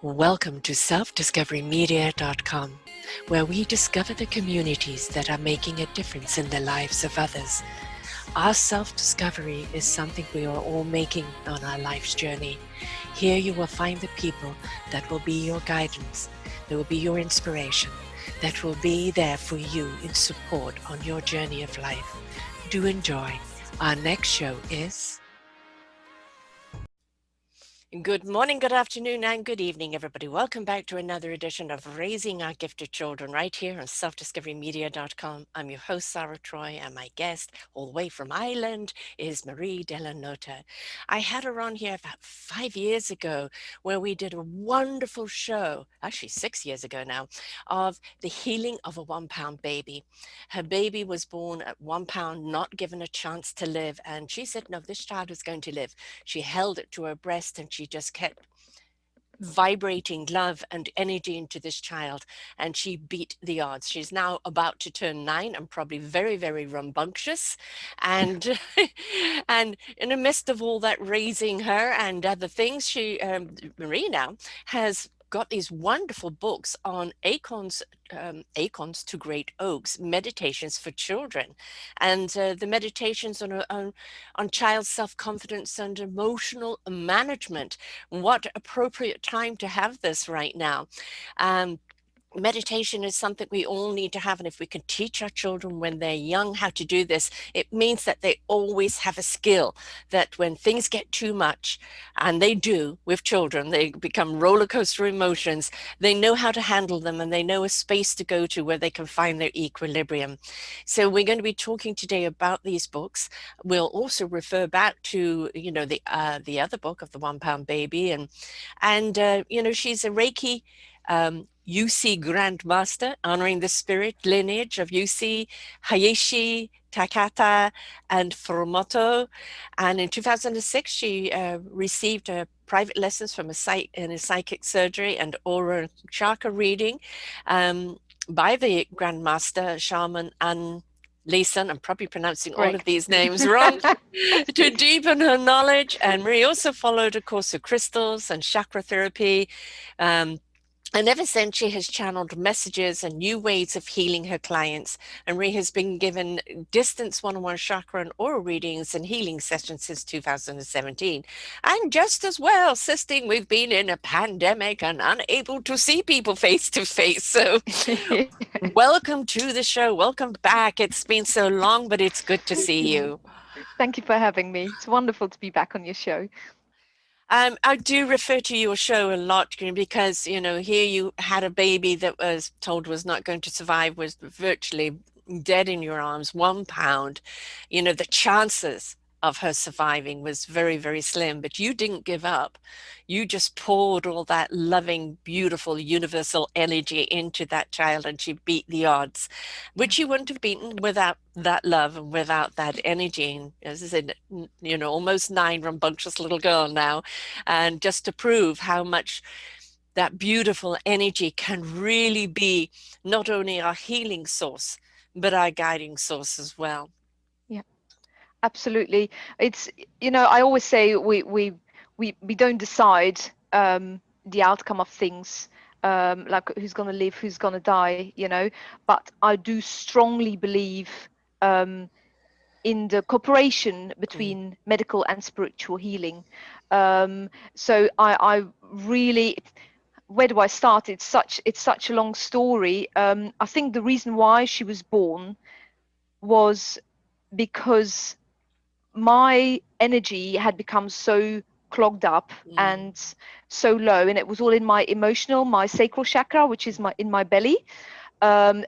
Welcome to selfdiscoverymedia.com, where we discover the communities that are making a difference in the lives of others. Our self-discovery is something we are all making on our life's journey. Here you will find the people that will be your guidance, that will be your inspiration, that will be there for you in support on your journey of life. Do enjoy. Our next show is... Good morning, good afternoon, and good evening, everybody. Welcome back to another edition of Raising Our Gifted Children right here on selfdiscoverymedia.com. I'm your host, Sarah Troy, and my guest all the way from Ireland is Marie Della Nota. I had her on here about 5 years ago where we did a wonderful show, actually 6 years ago now, of the healing of a 1 pound baby. Her baby was born at 1 pound, not given a chance to live, and she said, no, this child is going to live. She held it to her breast and she just kept vibrating love and energy into this child, and she beat the odds. She's now about to turn 9 and probably very, very rambunctious, and and in the midst of all that, raising her and other things, she Marie now has got these wonderful books on acorns to great oaks, meditations for children, and the meditations on child self-confidence and emotional management. What appropriate time to have this right now. Meditation is something we all need to have, and if we can teach our children when they're young how to do this, it means that they always have a skill, that when things get too much, and they do with children, they become roller coaster emotions, they know how to handle them, and they know a space to go to where they can find their equilibrium. So we're going to be talking today about these books. We'll also refer back to the other book of the 1 pound baby, and she's a Reiki UC Grandmaster, honoring the spirit lineage of UC, Hayashi, Takata, and Furumoto. And in 2006, she received private lessons from a psychic surgery and aura chakra reading by the Grandmaster Shaman Anne Leeson. I'm probably pronouncing all of these names wrong, to deepen her knowledge. And Marie also followed a course of crystals and chakra therapy. And ever since, she has channeled messages and new ways of healing her clients. And Marie has been given distance one-on-one chakra and aura readings and healing sessions since 2017. And just as well, assisting, we've been in a pandemic and unable to see people face to face. So welcome to the show. Welcome back. It's been so long, but it's good to see you. Thank you for having me. It's wonderful to be back on your show. I do refer to your show a lot because, here you had a baby that was told was not going to survive, was virtually dead in your arms, 1 pound. The chances of her surviving was very, very slim, but you didn't give up. You just poured all that loving, beautiful, universal energy into that child, and she beat the odds, which you wouldn't have beaten without that love and without that energy. And as I said, almost 9, rambunctious little girl now, and just to prove how much that beautiful energy can really be not only our healing source, but our guiding source as well. Yeah, absolutely. It's, I always say we don't decide the outcome of things, like who's going to live, who's going to die, but I do strongly believe in the cooperation between medical and spiritual healing. So I really, where do I start? It's such a long story. I think the reason why she was born was because my energy had become so clogged up and so low, and it was all in my sacral chakra, which is in my belly,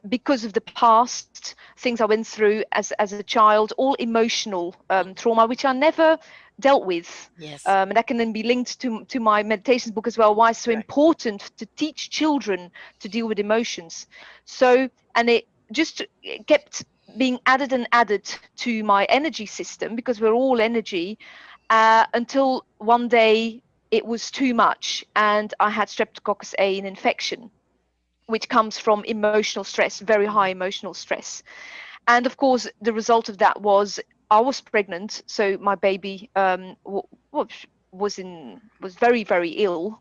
because of the past things I went through as a child, all emotional trauma, which I never dealt with. Yes. And that can then be linked to my meditations book as well, why it's so important to teach children to deal with emotions. So, and it just kept being added and added to my energy system, because we're all energy, until one day it was too much and I had Streptococcus A, an infection, which comes from emotional stress, very high emotional stress. And of course, the result of that was I was pregnant. So my baby, was very, very ill.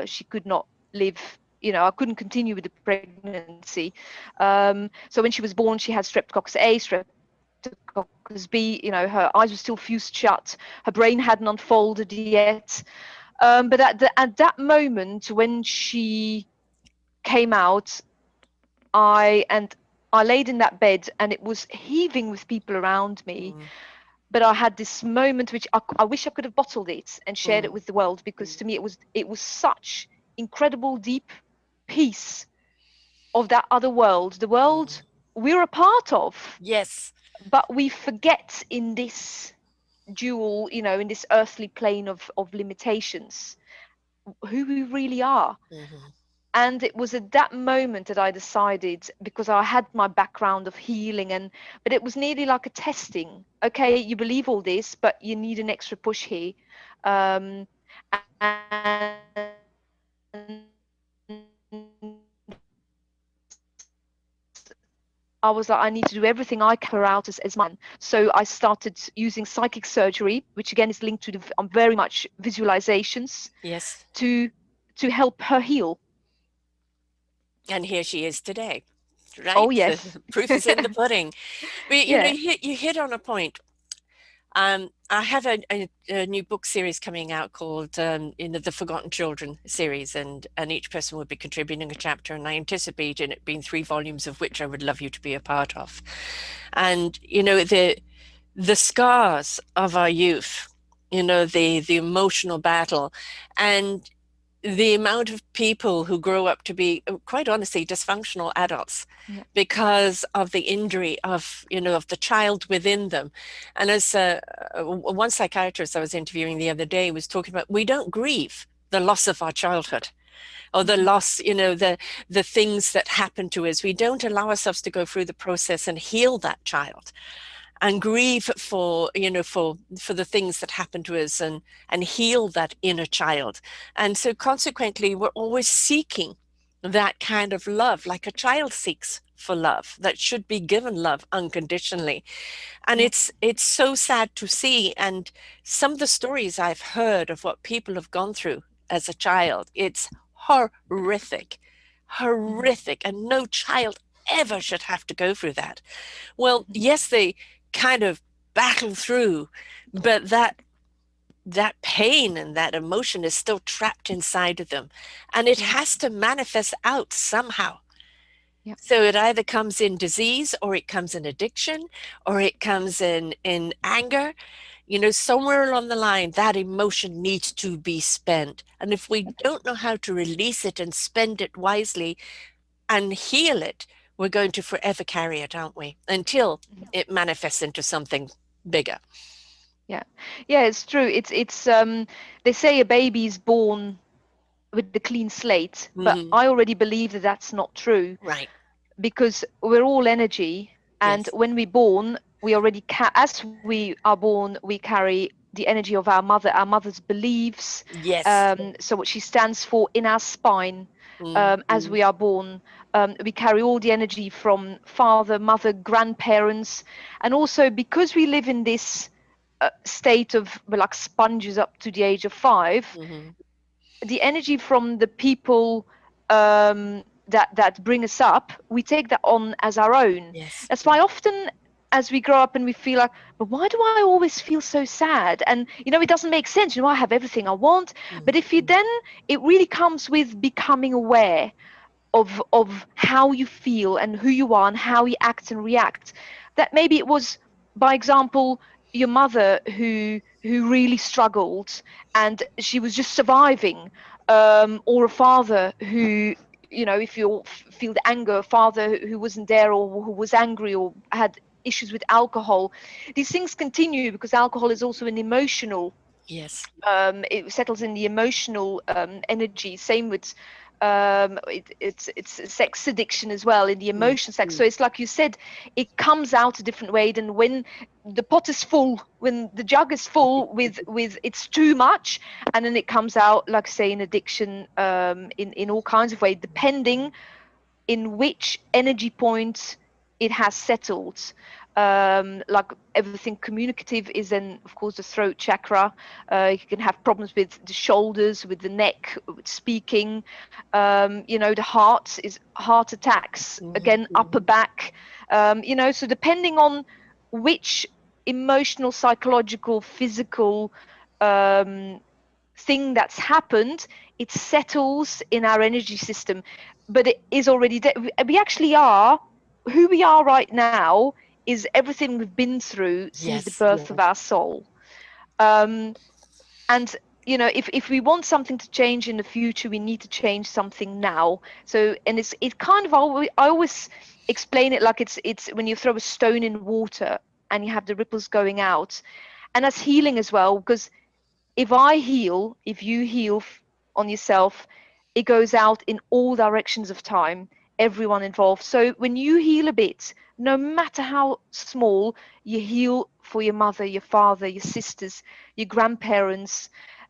She could not live. I couldn't continue with the pregnancy. So when she was born, she had streptococcus A, streptococcus B. Her eyes were still fused shut. Her brain hadn't unfolded yet. But at that moment when she came out, I laid in that bed, and it was heaving with people around me. But I had this moment which I wish I could have bottled it and shared it with the world, because to me it was such incredible deep peace of that other world, the world we're a part of. Yes. But we forget in this dual, in this earthly plane of limitations, who we really are. And it was at that moment that I decided, because I had my background of healing, but it was nearly like a testing. Okay, you believe all this, but you need an extra push here. And I was like, I need to do everything I can out as mine. So I started using psychic surgery, which again is linked to very much visualizations. Yes. To help her heal. And here she is today, right? Oh yes. The proof is in the pudding. But you hit on a point. I have a new book series coming out called the Forgotten Children series, and each person would be contributing a chapter, and I anticipate in it being 3 volumes, of which I would love you to be a part of. And the scars of our youth, the emotional battle, and the amount of people who grow up to be, quite honestly, dysfunctional adults because of the injury of the child within them. And as one psychiatrist I was interviewing the other day was talking about, we don't grieve the loss of our childhood or the loss, the things that happen to us. We don't allow ourselves to go through the process and heal that child and grieve for the things that happen to us, and heal that inner child. And so consequently, we're always seeking that kind of love, like a child seeks for love, that should be given love unconditionally. And it's so sad to see. And some of the stories I've heard of what people have gone through as a child, it's horrific, and no child ever should have to go through that. Well, yes, they kind of battle through, but that pain and that emotion is still trapped inside of them, and it has to manifest out somehow. So it either comes in disease, or it comes in addiction, or it comes in anger. Somewhere along the line, that emotion needs to be spent. And if we don't know how to release it and spend it wisely and heal it, we're going to forever carry it, aren't we? Until it manifests into something bigger. Yeah, it's true. It's they say a baby is born with the clean slate, but I already believe that that's not true. Right. Because we're all energy, and when we're born, we already as we are born, we carry the energy of our mother's beliefs. So what she stands for in our spine. As we are born, we carry all the energy from father, mother, grandparents, and also because we live in this state of, we're like sponges up to the age of 5, the energy from the people that bring us up, we take that on as our own. That's why often as we grow up and we feel like, but why do I always feel so sad? And it doesn't make sense. I have everything I want. But if you then, it really comes with becoming aware of how you feel and who you are and how you act and react. That maybe it was, by example, your mother who really struggled and she was just surviving, or a father who, if you feel the anger, a father who wasn't there, or who was angry, or had issues with alcohol. These things continue because alcohol is also an emotional. It settles in the emotional energy. Same with it's sex addiction as well, in the emotion sex. So it's like you said, it comes out a different way than when the pot is full, when the jug is full with it's too much, and then it comes out, like say, in addiction, in all kinds of ways, depending in which energy point it has settled. like everything communicative is then of course the throat chakra. You can have problems with the shoulders, with the neck, with speaking. The heart is heart attacks, again upper back. So depending on which emotional, psychological, physical thing that's happened, it settles in our energy system, but it is already we actually are who we are right now is everything we've been through since the Yes. birth of our soul. And if we want something to change in the future, we need to change something now. So, and it kind of I always explain it like it's when you throw a stone in water and you have the ripples going out, and that's healing as well. Because if I heal, if you heal on yourself, it goes out in all directions of time, everyone involved. So when you heal a bit, no matter how small, you heal for your mother, your father, your sisters, your grandparents.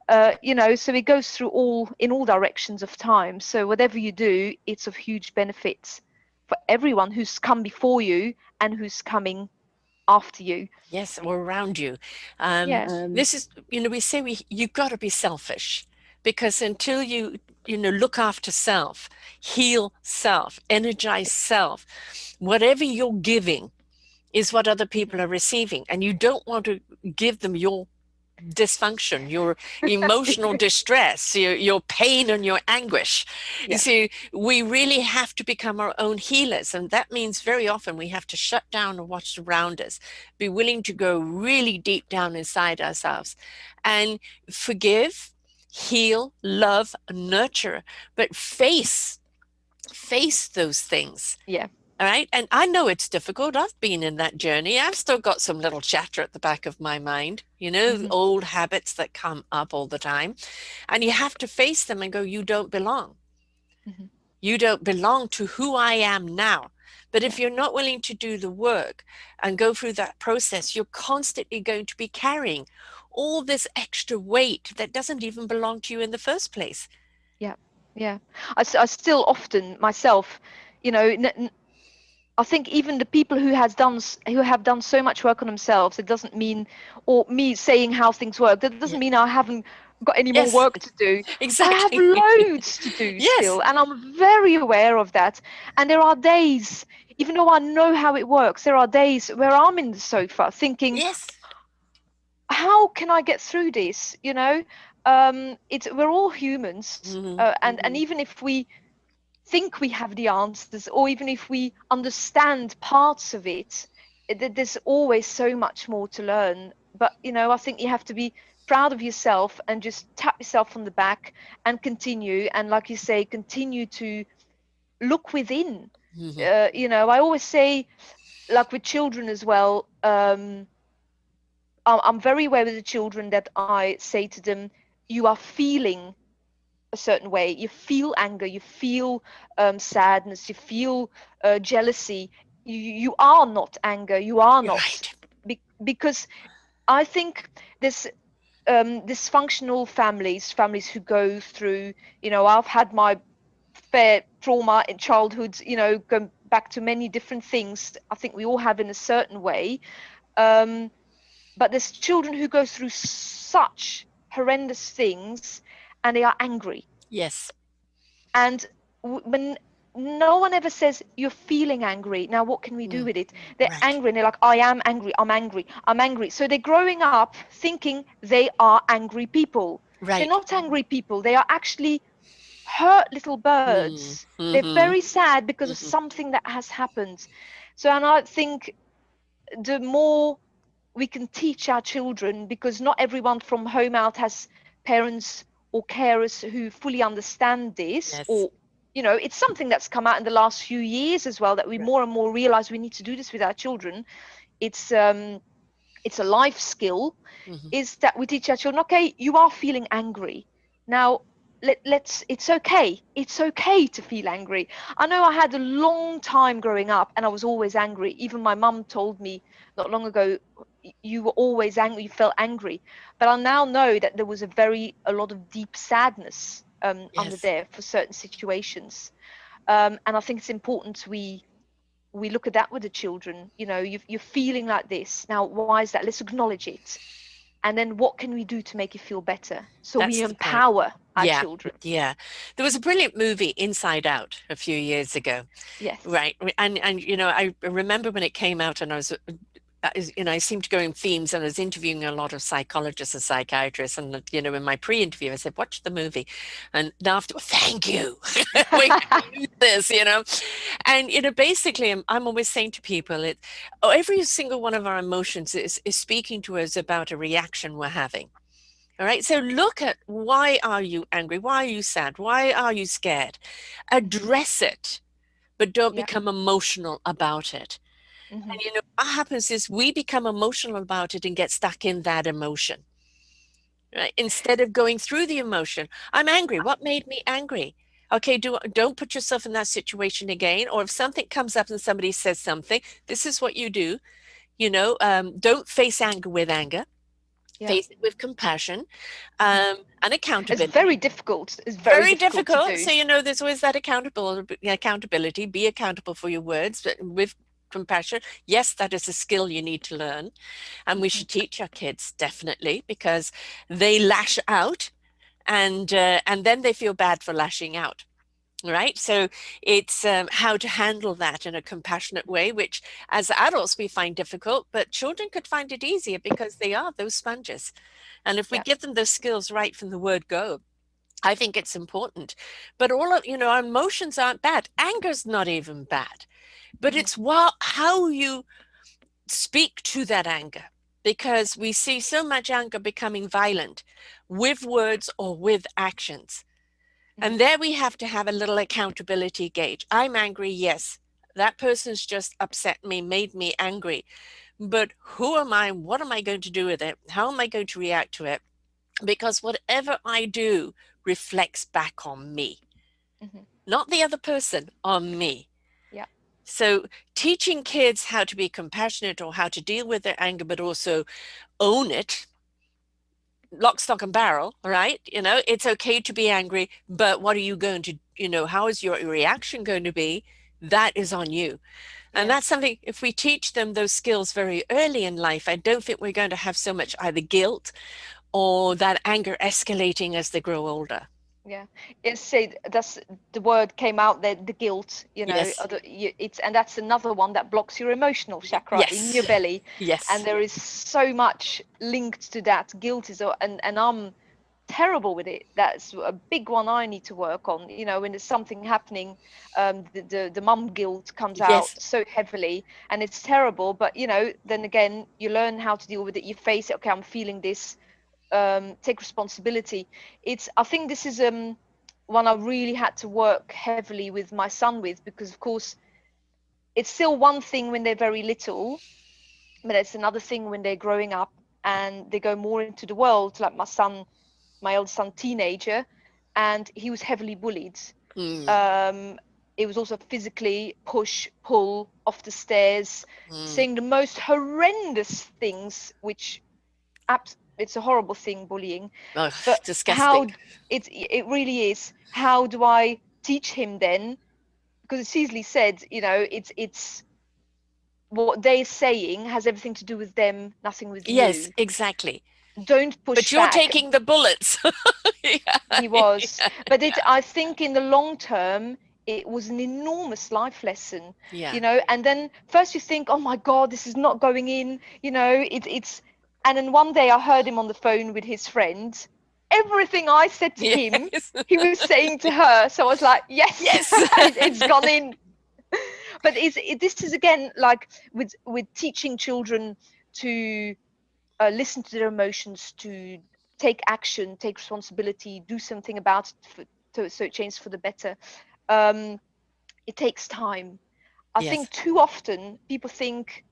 So it goes through in all directions of time. So whatever you do, it's of huge benefit for everyone who's come before you and who's coming after you. Yes, or around you. Yeah. This is, we say you've got to be selfish, because until you look after self, heal self, energize self, whatever you're giving is what other people are receiving. And you don't want to give them your dysfunction, your emotional distress, your pain and your anguish. Yeah. So we really have to become our own healers. And that means very often we have to shut down and watch around us, be willing to go really deep down inside ourselves and forgive, heal, love, nurture, but face those things. Yeah. All right. And I know it's difficult. I've been in that journey. I've still got some little chatter at the back of my mind, old habits that come up all the time. And you have to face them and go, you don't belong. Mm-hmm. You don't belong to who I am now. But if Yeah. you're not willing to do the work and go through that process, you're constantly going to be carrying all this extra weight that doesn't even belong to you in the first place. Yeah. Yeah. I still often myself, I think even the people who have done so much work on themselves, it doesn't mean, or me saying how things work, that doesn't Yeah. mean I haven't got any more Yes, work to do. I have exactly. loads to do Yes. still, and I'm very aware of that. And there are days, even though I know how it works, there are days where I'm in the sofa thinking, Yes. how can I get through this? We're all humans, Mhm. and even if we think we have the answers, or even if we understand parts of it, there's always so much more to learn. But I think you have to be proud of yourself and just tap yourself on the back and continue. And like you say, continue to look within. Mhm. I always say, like with children as well. I'm very aware with the children that I say to them, you are feeling a certain way. You feel anger, you feel sadness, you feel jealousy. You are not anger, you are You're not. right. Because I think this dysfunctional families who go through, I've had my fair trauma in childhood, going back to many different things. I think we all have in a certain way. Um, but there's children who go through such horrendous things and they are angry. Yes. And when no one ever says you're feeling angry, now what can we do Mm. with it? They're Right. angry and they're like, I am angry, I'm angry, I'm angry. So they're growing up thinking they are angry people. They're Right. not angry people, they are actually hurt little Mm. birds. They're Mhm. very sad because of Mhm. something that has happened. So, and I think the more we can teach our children, because not everyone from home out has parents or carers who fully understand this, Yes. or it's something that's come out in the last few years as well, that we more and more realize we need to do this with our children. It's a life skill, Mhm. is that we teach our children, okay, you are feeling angry now, let's it's okay to feel angry. I know I had a long time growing up and I was always angry. Even my mum told me not long ago, you were always angry, you felt angry. But I now know that there was a lot of deep sadness under Yes. there for certain situations. And I think it's important we look at that with the children. You know, you're feeling like this now. Why is that? Let's acknowledge it, and then what can we do to make it feel better, so we That's the point. empower our Yeah, children. yeah. There was a brilliant movie, Inside Out, a few years ago, Yes. right? And you know, I remember when it came out, and I was, you know, I seemed to go in themes, and I was interviewing a lot of psychologists and psychiatrists, and you know, in my pre-interview, I said, "Watch the movie," and after, thank you, we can use this, you know, and you know, basically, I'm always saying to people, every single one of our emotions is speaking to us about a reaction we're having. All right. So look at, why are you angry? Why are you sad? Why are you scared? Address it, but don't Yeah. become emotional about it. Hmm. And you know, what happens is we become emotional about it and get stuck in that emotion, right? Instead of going through the emotion. I'm angry. What made me angry? Okay, don't put yourself in that situation again. Or if something comes up and somebody says something, this is what you do. You know, don't face anger with anger. Yeah. Face it with compassion, Hmm. and It's very accountability. difficult. It's very Very difficult to difficult. do. So, you know, there's always that accountability. Be accountable for your words, but with compassion. Yes, that is a skill you need to learn. And we Hmm. should teach our kids, definitely, because they lash out, and then they feel bad for lashing out. Right. So it's how to handle that in a compassionate way, which as adults we find difficult, but children could find it easier because they are those sponges. And if we Yeah. give them those skills right from the word go, I think it's important. But all of, you know, our emotions aren't bad. Anger's not even bad, but Hmm. it's how you speak to that anger. Because we see so much anger becoming violent with words or with actions. Hmm. And there we have to have a little accountability gauge. I'm angry, yes. That person's just upset me, made me angry. But who am I? What am I going to do with it? How am I going to react to it? Because whatever I do reflects back on me, Hmm. not the other person, on me. Yeah. So teaching kids how to be compassionate or how to deal with their anger, but also own it, lock, stock, and barrel, right? You know, it's okay to be angry, but what are you going to, you know, how is your reaction going to be? That is on you. And Yeah. that's something, if we teach them those skills very early in life, I don't think we're going to have so much either guilt or that anger escalating as they grow older. Yeah, it's said that's the word came out there, the guilt, you know, Yes. it's, and that's another one that blocks your emotional chakra in your Yes. belly, and Yes. there is so much linked to that. Guilt is, and I'm terrible with it. That's a big one I need to work on. You know, when there's something happening, the mum guilt comes out Yes. so heavily, and it's terrible. But you know, then again, you learn how to deal with it. You face it. Okay, I'm feeling this, take responsibility. It's, I think this is one I really had to work heavily with my son with, because of course it's still one thing when they're very little, but it's another thing when they're growing up and they go more into the world, like my son, my eldest son, teenager, and he was heavily bullied. Mm, um it was also physically push pull off the stairs, mm. saying the most horrendous things, which it's a horrible thing, bullying. Oh, But disgusting. how, it really is, how do I teach him then? Because it's easily said, you know, it's what they're saying has everything to do with them, nothing with Yes, you. exactly. Don't But push you're back. taking the bullets. Yeah, He was, yeah, but it, I think in the long term it was an enormous life lesson, yeah. you know. And then first you think, oh my god, this is not going in, you know, it's, and then one day I heard him on the phone with his friend, everything I said to him Yes. he was saying to her, so I was like, yes. Yes. It's gone in. But this is again like with teaching children to listen to their emotions, to take action, take responsibility, do something about it so it changes for the better. Um, it takes time. I Yes. think too often people think,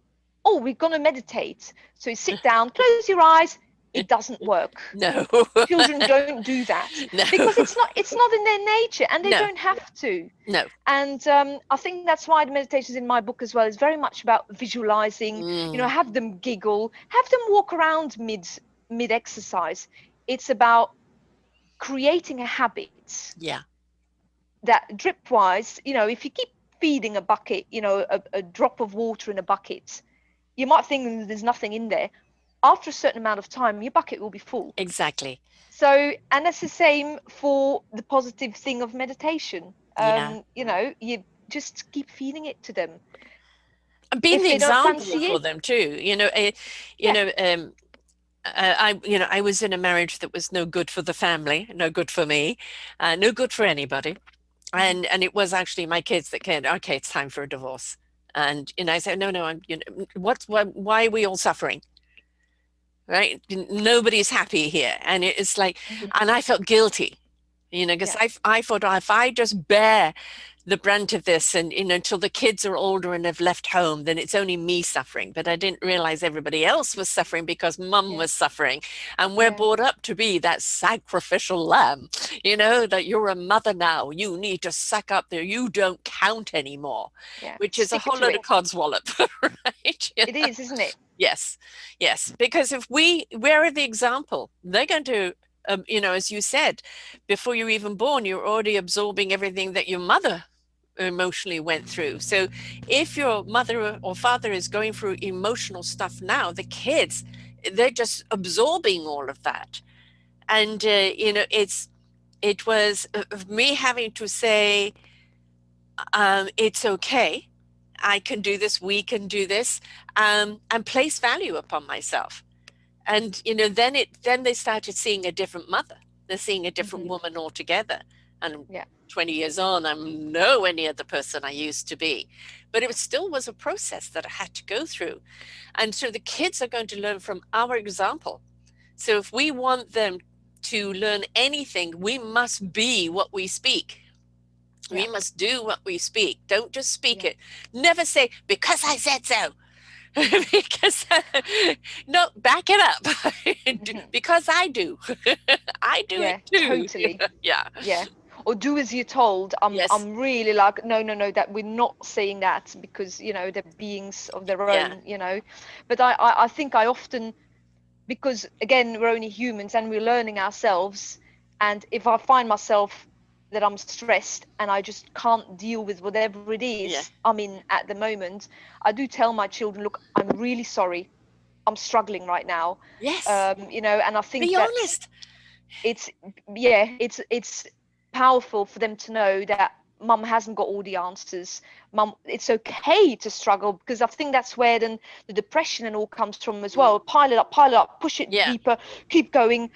oh, we're going to meditate. So you sit down, close your eyes. It doesn't work. No. Children don't do that No. because it's not in their nature, and they No. don't have to. No. And I think that's why the meditations in my book as well is very much about visualizing. You know, Mm, have them giggle, have them walk around mid exercise. It's about creating a habit yeah. that dripwise, you know, if you keep feeding a bucket, a drop of water in a bucket, you might think there's nothing in there. After a certain amount of time, your bucket will be full. Exactly. So, and that's the same for the positive thing of meditation. Yeah. You just keep feeding it to them. And being If the they don't example fancy for it, them too, you yeah, know, I was in a marriage that was no good for the family, no good for me, no good for anybody. And it was actually my kids that came, okay, it's time for a divorce. And I said, no, I'm, why are we all suffering? Right? Nobody's happy here. And it's like, mhm, and I felt guilty, because yeah, I thought, "Oh, if I just bear the brunt of this and, until the kids are older and have left home, then it's only me suffering." But I didn't realize everybody else was suffering because mum yeah, was suffering. And we're yeah, brought up to be that sacrificial lamb, that you're a mother now. You need to suck up there. You don't count anymore, yeah. which is a Stick whole to load of it. codswallop, right? It is, isn't it? Yes, yes. Because if we're the example, they're going to, as you said, before you're even born, you're already absorbing everything that your mother emotionally went through. So if your mother or father is going through emotional stuff now, the kids, they're just absorbing all of that. And, it was me having to say, it's okay. I can do this. We can do this, and place value upon myself. And then they started seeing a different mother. They're seeing a different Hmm. woman altogether. And Yeah, 20 years on, I'm nowhere near the person I used to be. But it still was a process that I had to go through. And so the kids are going to learn from our example. So if we want them to learn anything, we must be what we speak. yeah, We must do what we speak. Don't just speak yeah, it. Never say, because I said so. Because no, back it up. hmm, Because I do. I do it yeah, too. totally. Yeah. Yeah. Or do as you're told. I'm Yes. I'm really like, no, no, no, that we're not saying that, because they're beings of their Yeah. own. But I think I often, because again, we're only humans and we're learning ourselves. And if I find myself that I'm stressed and I just can't deal with whatever it Yeah. is I'm in at the moment, I do tell my children, look, I'm really sorry. I'm struggling right now. Yes. And I think Be that honest. it's yeah, it's powerful for them to know that mum hasn't got all the answers. Mum, it's okay to struggle, because I think that's where then the depression and all comes from as Mm. well. Pile it up, push it Yeah. deeper, keep going.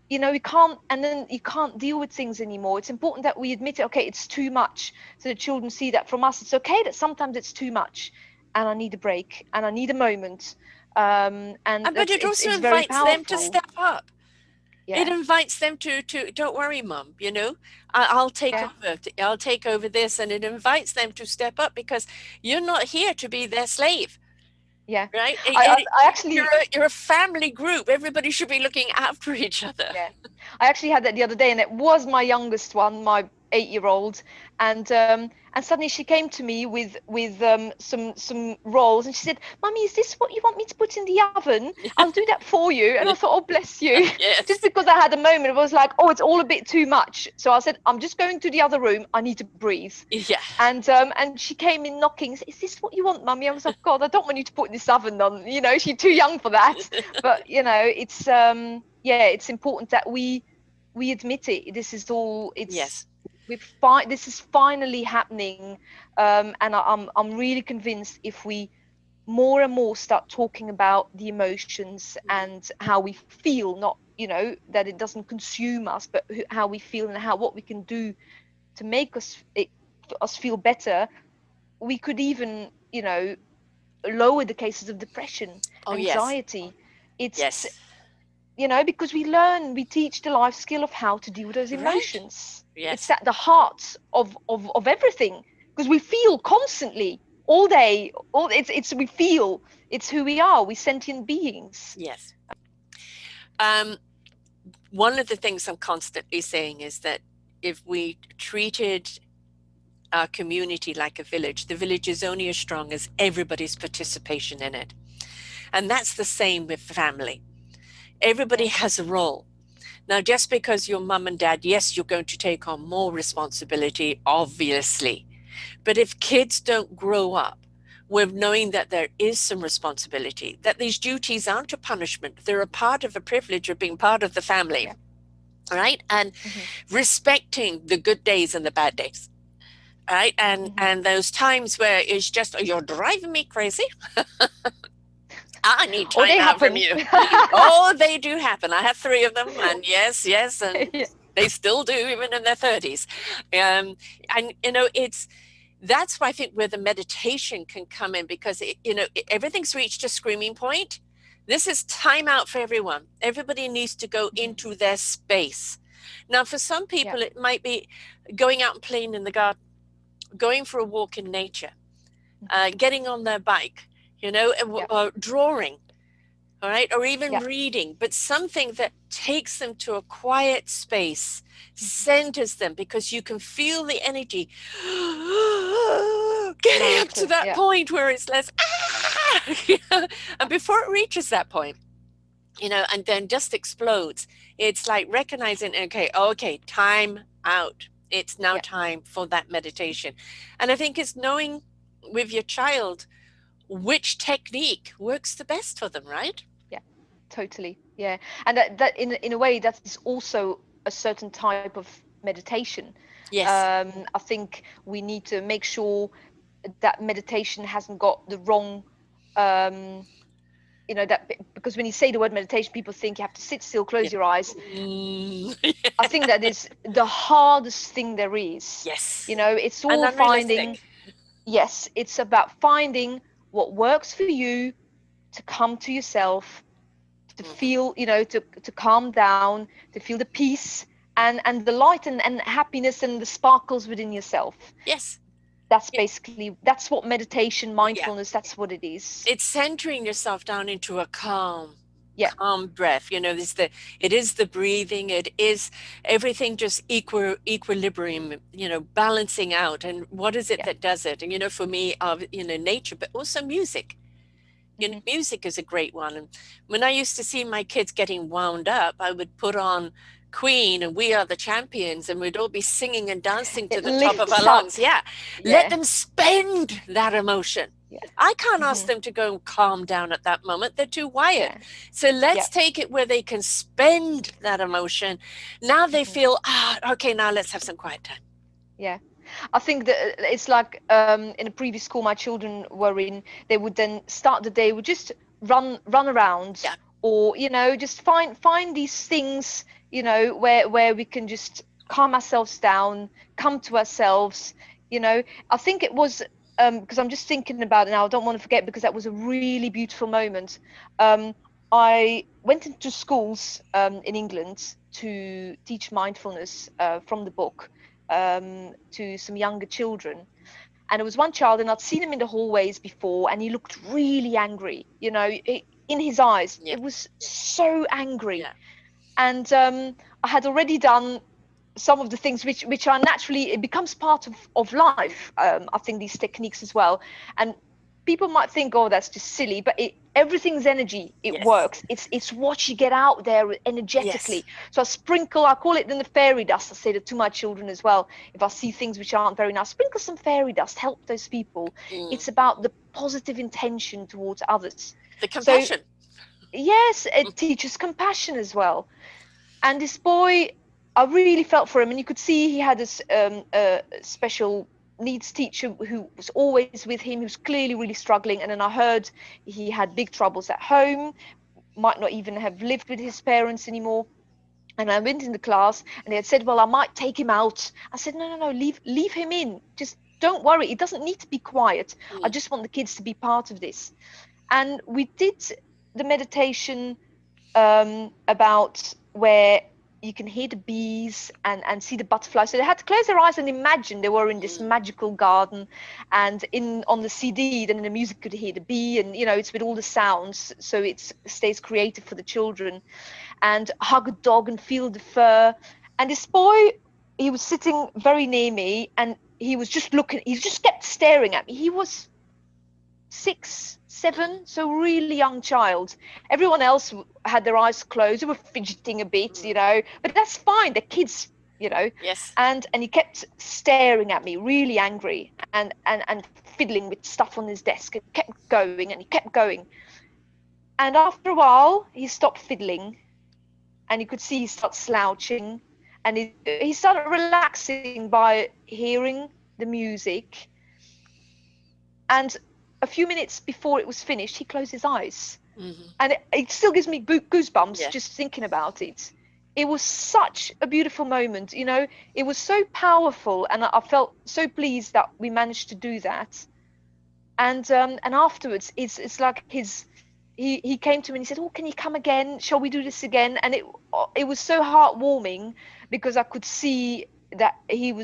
You can't, and then you can't deal with things anymore. It's important that we admit it. Okay, it's too much, so the children see that from us. It's okay that sometimes it's too much, and I need a break, and I need a moment. And But that's it it's also it's very invites them to powerful. step up. It Yeah, invites them to don't worry, mum, I'll take yeah. over. I'll take over this. And it invites them to step up because you're not here to be their slave. Yeah, Right? I You're actually, you're a family group. Everybody should be looking after each other. yeah, I actually had that the other day, and it was my youngest one, my 8-year-old, and suddenly she came to me with some rolls, and she said, "Mummy, is this what you want me to put in the oven? I'll do that for you." And I thought, "Oh, bless you." Just Yes. because I had a moment, it was like, "Oh, it's all a bit too much." So I said, "I'm just going to the other room. I need to breathe." Yeah. And she came in knocking. Is this what you want, Mummy? I was like, God, I don't want you to put this oven on. She's too young for that. But it's yeah, it's important that we admit it. This is all. Yes. This is finally happening, and I'm really convinced if we more and more start talking about the emotions Mm. and how we feel, not that it doesn't consume us, but how we feel and what we can do to make us feel better, we could even lower the cases of depression, Oh, yes. anxiety. It's Yes. because we teach the life skill of how to deal with those Right. emotions. It's Yes. at the heart of everything, because we feel constantly all day. All it's we feel. It's who we are. We sentient beings. Yes. Um, One of the things I'm constantly saying is that if we treated our community like a village, the village is only as strong as everybody's participation in it. And that's the same with family. Everybody Yeah, has a role. Now, just because you're mum and dad, yes, you're going to take on more responsibility, obviously. But if kids don't grow up with knowing that there is some responsibility, that these duties aren't a punishment, they're a part of a privilege of being part of the family, Yeah. right? And Hmm. respecting the good days and the bad days, right? Hmm. And those times where it's just, oh, you're driving me crazy. I need Or time they out from happen. you. Oh, they do happen. I have three of them, and yes, yes, and Yeah. they still do, even in their 30s. And it's that's why I think where the meditation can come in, because everything's reached a screaming point. This is time out for everyone. Everybody needs to go Mhm. into their space. Now, for some Yeah. people, it might be going out and playing in the garden, going for a walk in nature, Hmm. getting on their bike, Yeah. drawing, all right, or even Yeah. reading, but something that takes them to a quiet space, Hmm. centers them, because you can feel the energy getting up to Mountain. that Yeah. point where it's less, and before it reaches that point, and then just explodes. It's like recognizing, okay, time out. It's now Yeah. time for that meditation. And I think it's knowing with your child which technique works the best for them, right? Yeah. Totally. Yeah. And that in a way that is also a certain type of meditation. Yes. I think we need to make sure that meditation hasn't got the wrong um that because when you say the word meditation, people think you have to sit still, Yeah. close your eyes. Mm. I think that is the hardest thing there is. Yes. It's And all finding, unrealistic. yes, it's about finding what works for you, to come to yourself, to Mhm. feel, to calm down, to feel the peace and the light and happiness and the sparkles within yourself. Yes. That's what meditation, Yeah. mindfulness, that's what it is. It's centering yourself down into a calm, Yeah. breath. It is the breathing, it is everything, just equilibrium, balancing out. And what is it Yeah. that does it? And for me, nature, but also music. Hmm. Music is a great one. And when I used to see my kids getting wound up, I would put on Queen and We Are the Champions, and we'd all be singing and dancing to It the top of our lifts lungs. up. Yeah. Let Yeah. them spend that emotion. Yeah. I can't ask Hmm. them to go and calm down at that moment. They're too wired. Yeah. So Yeah. let's take it where they can spend that emotion. Now they Hmm. feel, okay, now let's have some quiet time. Yeah. I think that it's like in a previous school my children were in, they would then start the day with just run around, Yeah. or just find these things, where we can just calm ourselves down, come to ourselves. I think it was because I'm just thinking about it now, I don't want to forget, because that was a really beautiful moment. um, I went into schools in England to teach mindfulness from the book to some younger children. And there was one child, and I'd seen him in the hallways before, and he looked really angry. In his eyes, Yeah. it was so angry. Yeah. And I had already done some of the things which are naturally, it becomes part of life. I think these techniques as well. And people might think, oh, that's just silly, but everything's energy. It Yes. works. It's what you get out there Yes. energetically. So I call it then the fairy dust. I say that to my children as well. If I see things which aren't very nice, sprinkle some fairy dust, help those people. Mm. It's about the positive intention towards others. The So compassion. yes, it teaches compassion as well. And this boy, I really felt for him, and you could see he had this a special needs teacher who was always with him. He was clearly really struggling, and then I heard he had big troubles at home, might not even have lived with his parents anymore. And I went in the class, and they had said, "Well, I might take him out." I said, "No, no, no, leave him in. Just don't worry. It doesn't need to be quiet. I Mm. just want the kids to be part of this." And we did the meditation about where you can hear the bees and see the butterflies. So they had to close their eyes and imagine they were in this Mm. magical garden, and in on the CD, then in the music could hear the bee, and it's with all the sounds, so it stays creative for the children. And hug a dog and feel the fur. And this boy, he was sitting very near me, and he was just looking. He just kept staring at me. He was 6, Mm. 7, so really young child. Everyone else had their eyes closed. They were fidgeting a bit, Mm. but that's fine. They're kids, you know. Yes. And he kept staring at me, really angry, and fiddling with stuff on his desk, and kept going, and he kept going. And after a while, he stopped fiddling, and you could see he started slouching, and he started relaxing by hearing the music. And a few minutes before it was finished, he closed his eyes. Mm-hmm. And it still gives me goosebumps Yeah. just thinking about it. It was such a beautiful moment, you know. It was so powerful, and I felt so pleased that we managed to do that. And afterwards, it's like he came to me and he said, "Oh, can you come again? Shall we do this again?" And it was so heartwarming, because I could see that he'd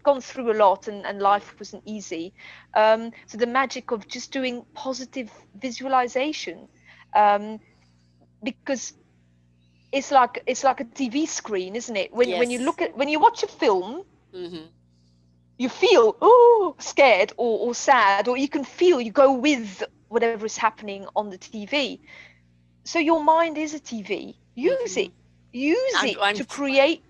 gone through a lot, and life wasn't easy. So the magic of just doing positive visualization, because it's like a TV screen, isn't it? When Yes. when you watch a film, Mm-hmm. you feel scared or sad, or you go with whatever is happening on the TV. So your mind is a TV. Use Mm-hmm. it. Use it I'm to create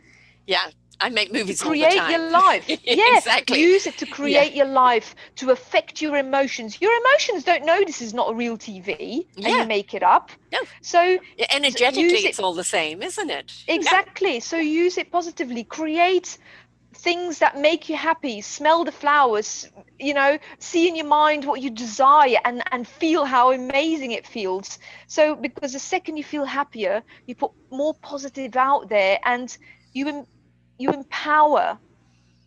Yeah, I make to movies all the create time. your life. Yeah, Exactly. use it to Yeah. create your life, to affect your emotions. Your emotions don't know this is not a real TV, and you Yeah. make it up. No. So Energetically, use it's it all the same, isn't it? exactly. So use it positively. Create things that make you happy. Smell the flowers, you know, see in your mind what you desire, and feel how amazing it feels. So because the second you feel happier, you put more positive out there, and you empower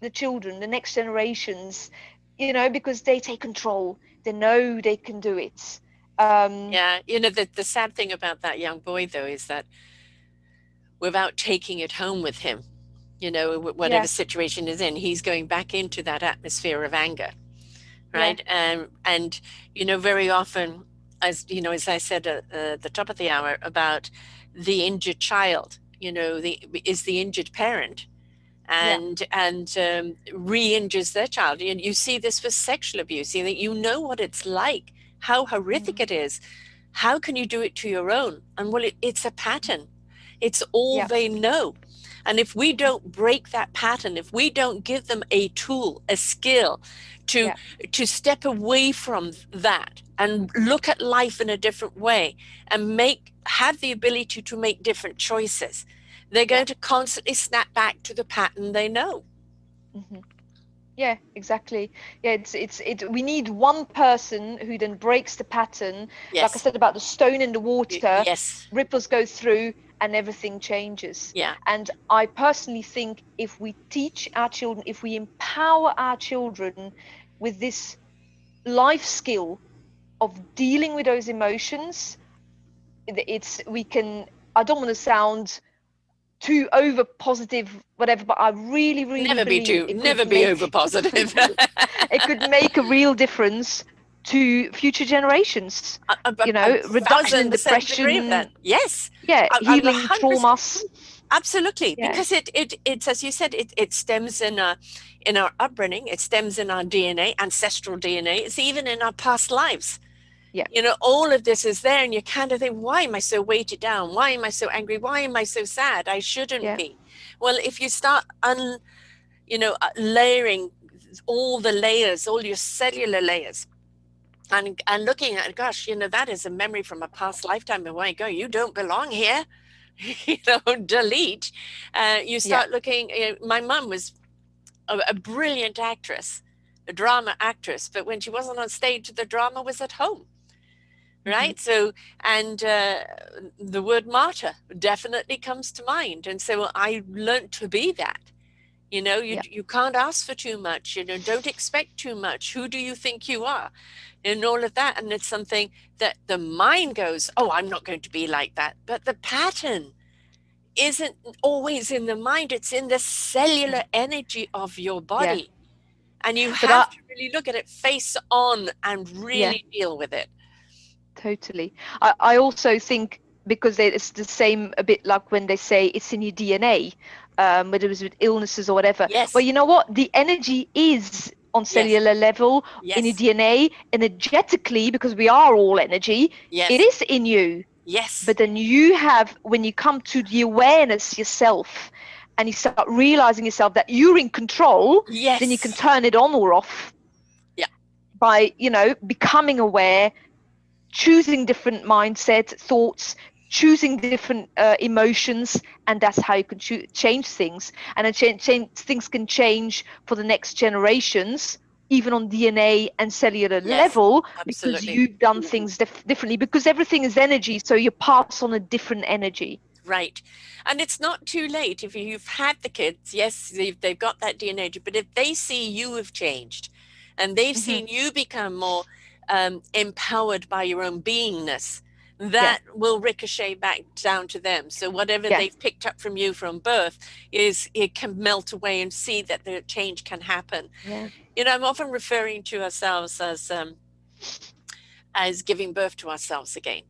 the children, the next generations, you know, because they take control. They know they can do it. Yeah. The sad thing about that young boy, though, is that without taking it home with him, whatever Yeah, situation is in, he's going back into that atmosphere of anger, yeah, right? And very often, as I said at the top of the hour about the injured child, is the injured parent, yeah, and re-injures their child. And you see this with sexual abuse. You know what it's like, how horrific mm, it is. How can you do it to your own? And well, it's a pattern. It's all yeah, they know. And if we don't break that pattern, if we don't give them a tool, a skill to yeah, to step away from that and look at life in a different way and have the ability to make different choices, they're yeah. going to constantly snap back to the pattern they know. Hmm. Yeah, exactly. Yeah, we need one person who then breaks the pattern. Like I Yes. said about the stone in the water, Yes. ripples go through and everything changes. Yeah. And I personally think if we teach our children, if we empower our children with this life skill of dealing with those emotions, we can, I don't want to sound too over positive, whatever, but I really, really believe it could Never be over make positive. it could make a real difference to future generations. You I know, reduction in 1,000% agree with depression, that. Yes. yeah, I'm healing 100%. traumas. Absolutely, Yeah, because it's as you said, it stems in our upbringing, it stems in our DNA, ancestral DNA. It's even in our past lives. yeah, All of this is there, and you kind of think, why am I so weighted down? Why am I so angry? Why am I so sad? I shouldn't yeah, be. Well, if you start layering all the layers, all your cellular layers, and looking at, gosh, that is a memory from a past lifetime. And why go? You don't belong here. Delete. You yeah. start looking. My mum was a brilliant actress, a drama actress, but when she wasn't on stage, the drama was at home. Hmm. Right. So, and the word martyr definitely comes to mind. And so I learned to be that. Yeah, You can't ask for too much, don't expect too much. Who do you think you are? And all of that. And it's something that the mind goes, oh, I'm not going to be like that. But the pattern isn't always in the mind, it's in the cellular energy of your yeah. body. And you But I, have to really look at it face on and yeah, really deal with it. totally. I also think because it's the same a bit like when they say it's in your DNA, whether it was with illnesses or whatever. Well, Yes, you know what? The energy is on yes, cellular level in your yes, DNA, energetically, because we are all energy. It yes, is in you. yes, But then you have, when you come to the awareness yourself, and you start realizing yourself that you're in control, Yes. then you can turn it on or off. Yeah. By, becoming aware, choosing different mindset, thoughts, choosing different emotions, and that's how you can change things. And things can change for the next generations, even on DNA and cellular Yes, level, because absolutely. you've done things differently, because everything is energy, so you pass on a different energy. Right. And it's not too late. If you've had the kids, yes, they've got that DNA, but if they see you have changed and they've seen you become more empowered by your own beingness, that will ricochet back down to them. So whatever they've picked up from you from birth it can melt away, and see that the change can happen. Yeah. I'm often referring to ourselves as giving birth to ourselves again.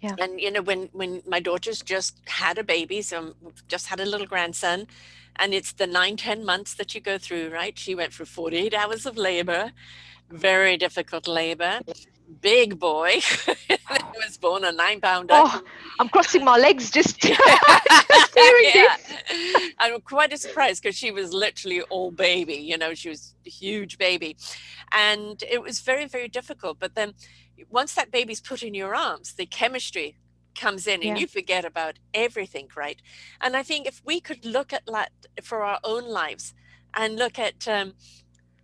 Yeah. And when my daughter's just had a baby, so just had a little grandson, and it's the 9-10 months that you go through, right? She went through 48 hours of labor, very difficult labor, big boy. He was born a 9-pounder. Oh, I'm crossing my legs just hearing this. I'm quite surprised, because she was literally all baby, she was a huge baby, and it was very, very difficult. But then once that baby's put in your arms, the chemistry comes in, and you forget about everything, right? And I think if we could look at that for our own lives, and look at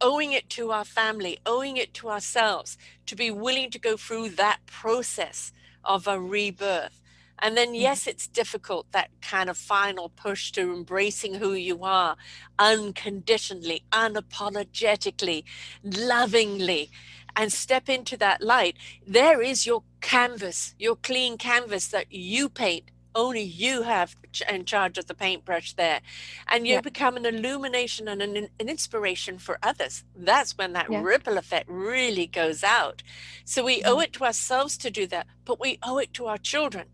owing it to our family, owing it to ourselves, to be willing to go through that process of a rebirth. And then, yes, it's difficult, that kind of final push to embracing who you are unconditionally, unapologetically, lovingly, and step into that light. There is your canvas, your clean canvas that you paint. Only you have in charge of the paintbrush there, and you become an illumination and an inspiration for others. That's when that ripple effect really goes out. So we owe it to ourselves to do that, but we owe it to our children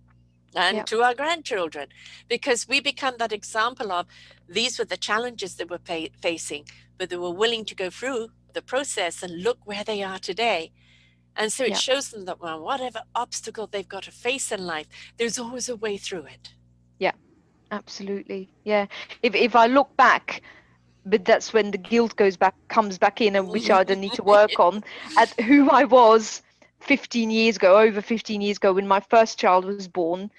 and to our grandchildren, because we become that example of, these were the challenges they were facing, but they were willing to go through the process, and look where they are today. And so it shows them that, well, whatever obstacle they've got to face in life, there's always a way through it. Yeah, absolutely. Yeah. If I look back, but that's when the guilt comes back in, and which I don't need to work on, at who I was 15 years ago, over 15 years ago, when my first child was born.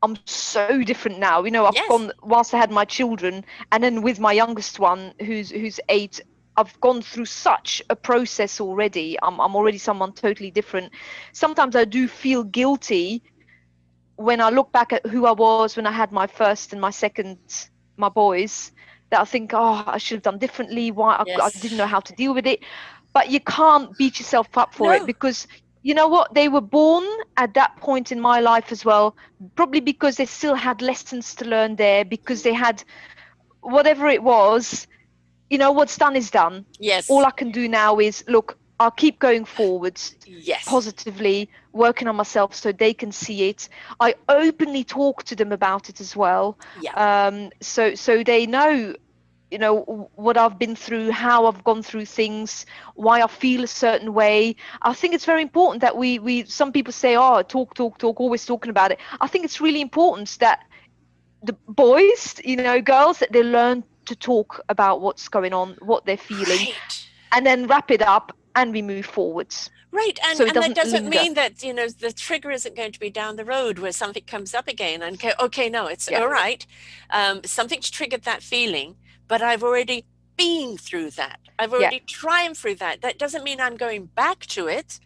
I'm so different now. I've gone, whilst I had my children, and then with my youngest one, who's 8, I've gone through such a process already. I'm already someone totally different. Sometimes I do feel guilty when I look back at who I was when I had my first and my second, my boys, that I think, oh, I should have done differently. Why I didn't know how to deal with it. But you can't beat yourself up for it, because you know what? They were born at that point in my life as well, probably because they still had lessons to learn there, because they had whatever it was. What's done is done. Yes. All I can do now is, look, I'll keep going forwards. Yes. Positively, working on myself so they can see it. I openly talk to them about it as well. So they know, what I've been through, how I've gone through things, why I feel a certain way. I think it's very important that we some people say, oh, talk, always talking about it. I think it's really important that the boys, girls, that they learn to talk about what's going on, what they're feeling, and then wrap it up, and we move forwards. Right. And that doesn't mean that, the trigger isn't going to be down the road where something comes up again and go, okay, no, it's all right. Something's triggered that feeling, but I've already been through that. I've already triumphed through that. That doesn't mean I'm going back to it.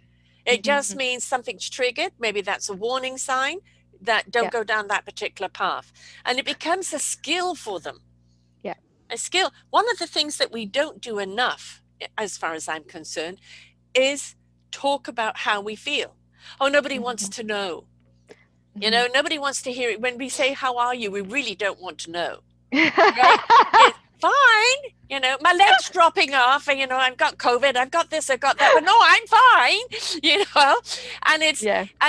It just means something's triggered. Maybe that's a warning sign that don't go down that particular path. And it becomes a skill for them. Yeah. A skill. One of the things that we don't do enough, as far as I'm concerned, is talk about how we feel. Oh, nobody wants to know. Nobody wants to hear it. When we say, how are you? We really don't want to know. Right? It's fine. My leg's dropping off, and, I've got COVID, I've got this, I've got that, but no, I'm fine, and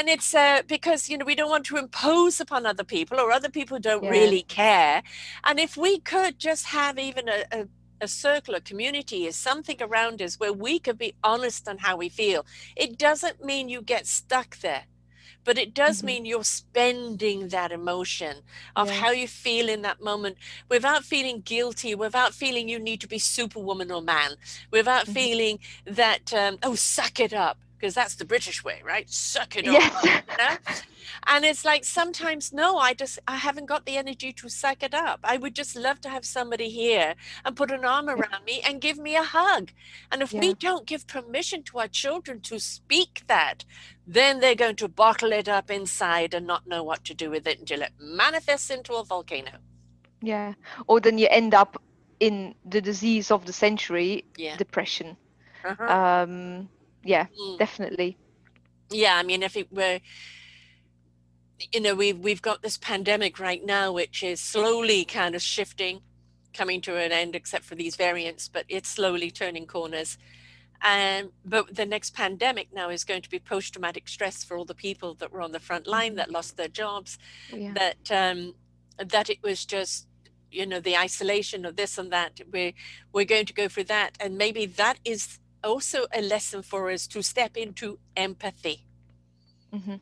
it's because, we don't want to impose upon other people, or other people don't really care. And if we could just have even a circle, a community, is something around us where we could be honest on how we feel. It doesn't mean you get stuck there, but it does Mm-hmm. mean you're spending that emotion of Yeah. how you feel in that moment without feeling guilty, without feeling you need to be superwoman or man, without Mm-hmm. feeling that, oh, suck it up, because that's the British way, right? Suck it all Yes. up, you know? And it's like sometimes, no, I haven't got the energy to suck it up. I would just love to have somebody here and put an arm Yeah. around me and give me a hug. And if we Yeah. don't give permission to our children to speak that, then they're going to bottle it up inside and not know what to do with it until it manifests into a volcano. Yeah. Or then you end up in the disease of the century, Yeah. depression. Uh-huh. Um, yeah, Mm. definitely. Yeah, I mean, if it were, we've got this pandemic right now, which is slowly kind of shifting, coming to an end, except for these variants, but it's slowly turning corners. But the next pandemic now is going to be post-traumatic stress for all the people that were on the front line, Hmm. that lost their jobs, Yeah. that it was just, the isolation of this and that. We're going to go through that, and maybe that is also a lesson for us to step into empathy. Hmm.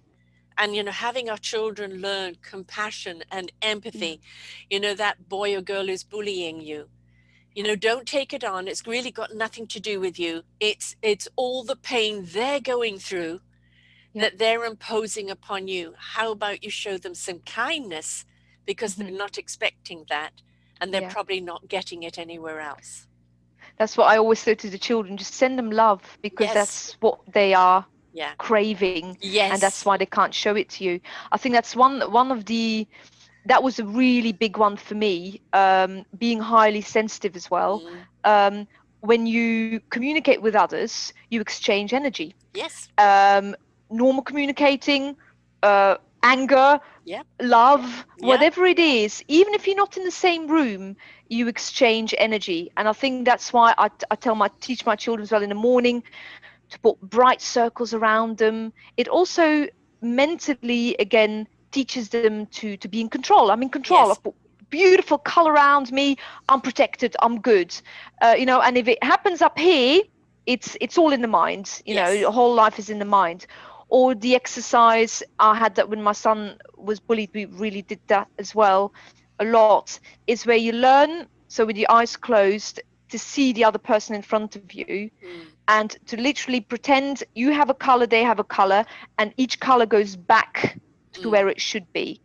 And having our children learn compassion and Yeah. empathy. That boy or girl is bullying you, don't take it on. It's really got nothing to do with you. It's all the pain they're going through Yeah. that they're imposing upon you. How about you show them some kindness, because Hmm. they're not expecting that, and they're Yeah. probably not getting it anywhere else. That's what I always say to the children, just send them love because Yes. that's what they are Yeah. craving, and that's Yes. why they can't show it to you. I think that's one of the that was a really big one for me, being highly sensitive as well. Mm. Um, when you communicate with others, you exchange energy. Yes. Um, Normal communicating, anger, Yep. love, Yep. whatever it is, even if you're not in the same room, you exchange energy. And I think that's why I teach my children as well in the morning to put bright circles around them. It also mentally, again, teaches them to be in control. I'm in control. Yes. I've put beautiful color around me. I'm protected. I'm good. And if it happens up here, it's all in the mind. The Yes. whole life is in the mind. Or the exercise, I had that when my son was bullied. We really did that as well a lot. Is where you learn, so with your eyes closed, to see the other person in front of you Mm. and to literally pretend you have a color, they have a color, and each color goes back to Mm. where it should be.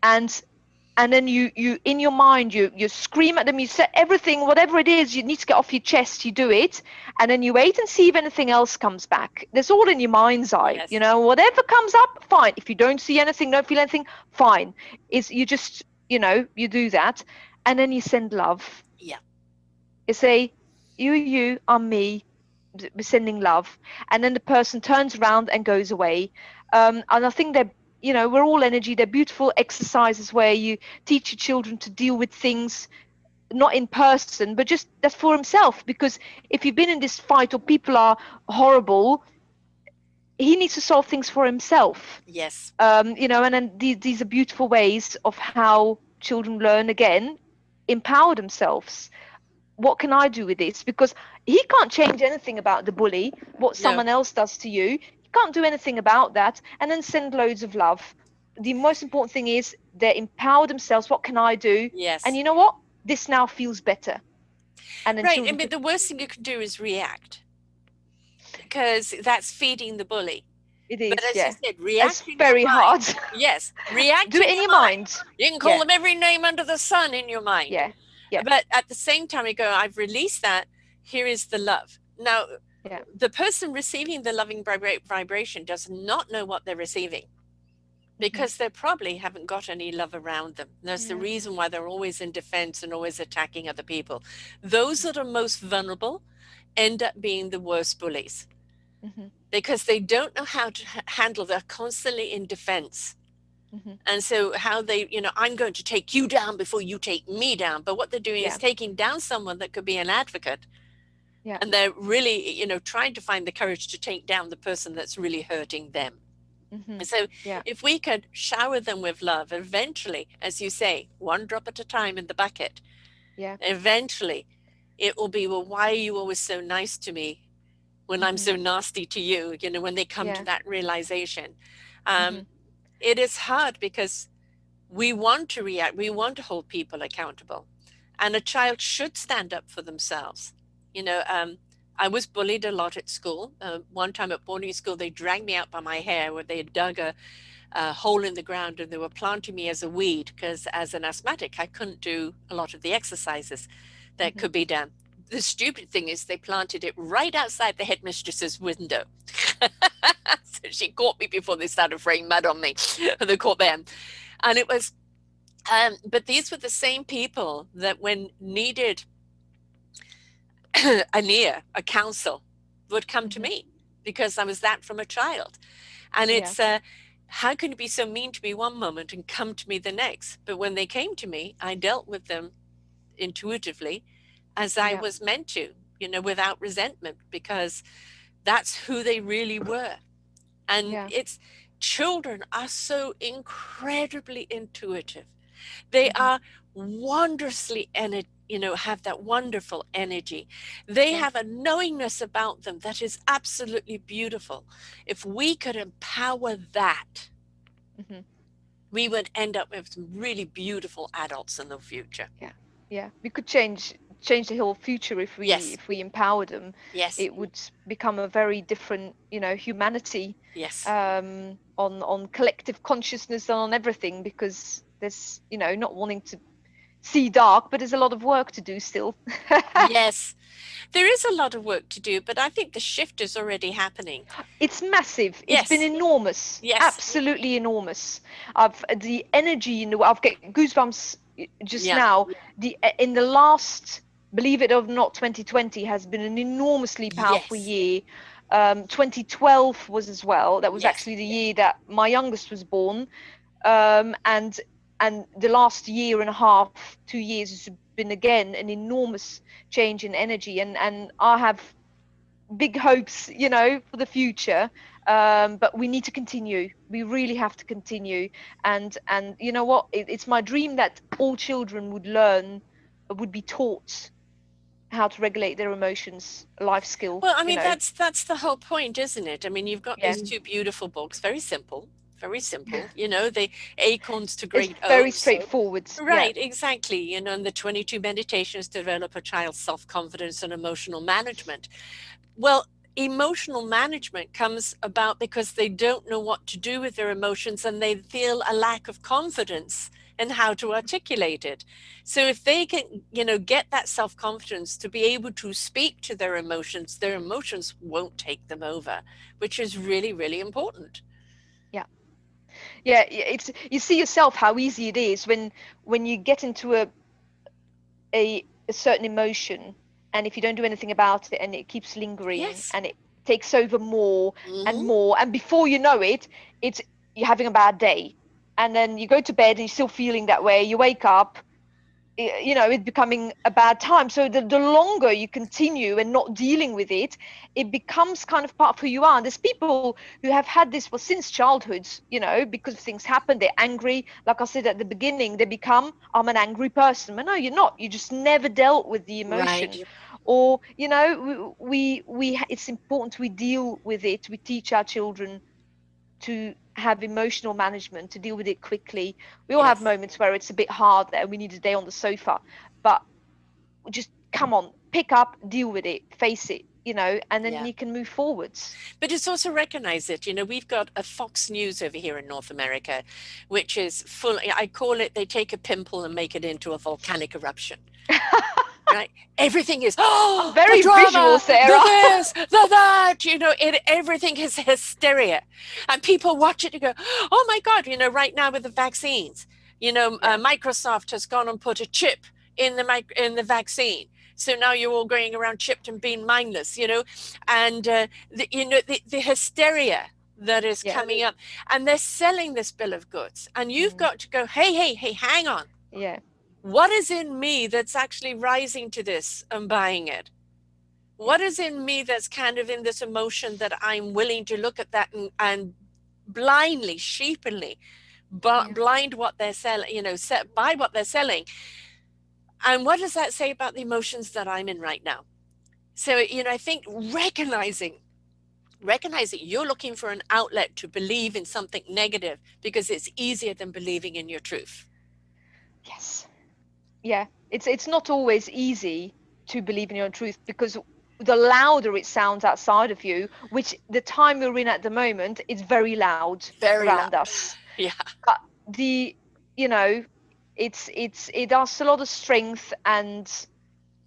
And then you in your mind you scream at them, you say everything, whatever it is you need to get off your chest, you do it, and then you wait and see if anything else comes back. That's all in your mind's eye. Yes. Whatever comes up, fine. If you don't see anything, don't feel anything, fine. Is you just you do that, and then you send love. Yeah. You say, you, I'm me, we're sending love, and then the person turns around and goes away. And I think that we're all energy. They're beautiful exercises where you teach your children to deal with things not in person, but just that's for himself. Because if you've been in this fight or people are horrible, he needs to solve things for himself. Yes. And then these are beautiful ways of how children learn, again, empower themselves. What can I do with this? Because he can't change anything about the bully, what No. someone else does to you. He can't do anything about that. And then send loads of love. The most important thing is they empower themselves. What can I do? And Yes. you know what? This now feels better. And then Right. children And but could, the worst thing you can do is react, because that's feeding the bully. it But is, as you yeah. said, It's react in your very mind. hard. Yes, react Do in it in your your mind. mind. You can call Yeah, them every name under the sun in your mind. yeah, yeah, But at the same time, you go, I've released that. Here is the love. Now, yeah. the person receiving the loving vibration does not know what they're receiving, Hmm. because they probably haven't got any love around them. That's the Yeah. reason why they're always in defense and always attacking other people. Those that are most vulnerable end up being the worst bullies, Hmm. because they don't know how to handle, they're constantly in defense. Hmm. And so how they, I'm going to take you down before you take me down. But what they're doing is Yeah, taking down someone that could be an advocate. yeah. And they're really, trying to find the courage to take down the person that's really hurting them. Hmm. And so Yeah, if we could shower them with love, eventually, as you say, one drop at a time in the bucket, yeah. eventually it will be, well, why are you always so nice to me when I'm Hmm. so nasty to you? When they come to Yeah. that realization. Hmm. it is hard because we want to react, we want to hold people accountable, and a child should stand up for themselves. You know, I was bullied a lot at school. One time at boarding school, they dragged me out by my hair where they had dug a hole in the ground and they were planting me as a weed because as an asthmatic, I couldn't do a lot of the exercises that could be done. The stupid thing is they planted it right outside the headmistress's window. So she caught me before they started spraying mud on me. They caught them. And it was, but these were the same people that when needed an ear, a counsel, would come to me because I was that from a child. And it's, how can you be so mean to me one moment and come to me the next? But when they came to me, I dealt with them intuitively as I was meant to, you know, without resentment, because that's who they really were. And it's, children are so incredibly intuitive. They are wondrously, you know, have that wonderful energy. They have a knowingness about them that is absolutely beautiful. If we could empower that, we would end up with some really beautiful adults in the future. Yeah, we could change the whole future if we empower them. It would become a very different, you know, humanity. On collective consciousness and on everything, because there's, you know, not wanting to see dark, but there's a lot of work to do still. Yes, there is a lot of work to do, but I think the shift is already happening. It's massive. It's been enormous. Absolutely enormous. The energy in the, I've got goosebumps just now. In the last, believe it or not, 2020 has been an enormously powerful year. 2012 was as well. That was actually the year that my youngest was born. And the last year and a half, 2 years, has been again an enormous change in energy. And I have big hopes, you know, for the future. But we need to continue. We really have to continue. And you know what? It's my dream that all children would be taught how to regulate their emotions, a life skill. Well, I mean, that's the whole point, isn't it? I mean, you've got these two beautiful books, very simple, you know, the Acorns to Great Oaks. Very straightforward. Right, exactly. You know, and the 22 meditations to develop a child's self-confidence and emotional management. Well, emotional management comes about because they don't know what to do with their emotions and they feel a lack of confidence in how to articulate it. So if they can, you know, get that self-confidence to be able to speak to their emotions won't take them over, which is really, really important. Yeah, it's, you see yourself how easy it is when you get into a certain emotion, and if you don't do anything about it and it keeps lingering and it takes over more and more, and before you know it, you're having a bad day, and then you go to bed and you're still feeling that way. You wake up, you know, it's becoming a bad time. So the longer you continue and not dealing with it, it becomes kind of part of who you are. And there's people who have had this since childhood, you know, because things happen, they're angry. Like I said at the beginning, they become, I'm an angry person. But no, you're not. You just never dealt with the emotion. Right. Or, you know, we it's important we deal with it. We teach our children to have emotional management, to deal with it quickly. We all have moments where it's a bit hard and we need a day on the sofa, but just come on, pick up, deal with it, face it, you know, and then you can move forwards. But it's also recognize it. You know, we've got a Fox News over here in North America, which is full, I call it, they take a pimple and make it into a volcanic eruption. Right? Everything is very visual, Sarah. The this, the that, you know, everything is hysteria, and people watch it and go, "Oh my God!" You know, right now with the vaccines, you know, Microsoft has gone and put a chip in the vaccine, so now you're all going around chipped and being mindless, you know, and the hysteria that is coming up, and they're selling this bill of goods, and you've got to go, hey, hang on, what is in me that's actually rising to this and buying it? What is in me that's kind of in this emotion that I'm willing to look at that and blindly, sheepishly, blind what they're selling, you know, buy what they're selling? And what does that say about the emotions that I'm in right now? So, you know, I think recognizing recognize that you're looking for an outlet to believe in something negative because it's easier than believing in your truth. Yes. Yeah. It's not always easy to believe in your own truth, because the louder it sounds outside of you, which the time we're in at the moment, is very loud Very around loud. us. Yeah. But the, you know, it has a lot of strength, and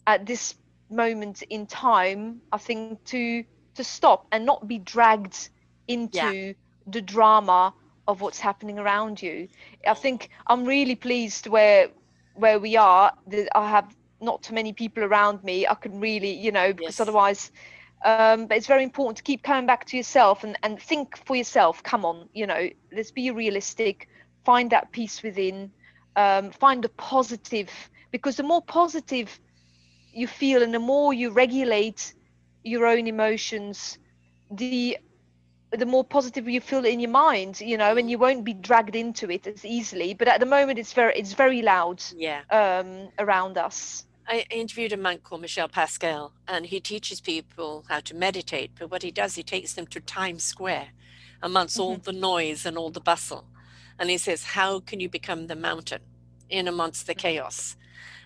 at this moment in time, I think to stop and not be dragged Yeah. into the drama of what's happening around you. I think I'm really pleased where we are. That I have not too many people around me. I can really, because Yes. otherwise, but it's very important to keep coming back to yourself and think for yourself. Come on, let's be realistic. Find that peace within. Find the positive, because the more positive you feel and the more you regulate your own emotions, the more positive you feel in your mind, and you won't be dragged into it as easily. But at the moment, it's very loud Yeah. around us. I interviewed a monk called Michel Pascal, and he teaches people how to meditate. But what he does, he takes them to Times Square amongst all Hmm. the noise and all the bustle. And he says, how can you become the mountain in amongst the chaos?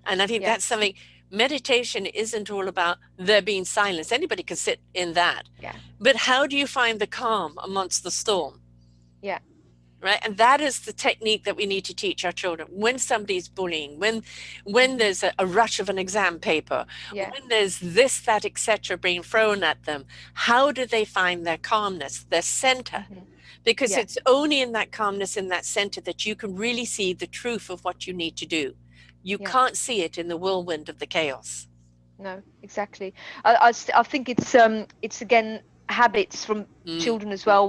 And I think Yeah. that's something. Meditation isn't all about there being silence. Anybody can sit in that. Yeah. But how do you find the calm amongst the storm? Yeah. Right? And that is the technique that we need to teach our children. When somebody's bullying, when there's a rush of an exam paper, Yeah. when there's this, that, etc. being thrown at them, how do they find their calmness, their center? Hmm. Because Yeah. it's only in that calmness, in that center, that you can really see the truth of what you need to do. You Yeah. can't see it in the whirlwind of the chaos. No, exactly. I think it's again habits from Mm, children as well,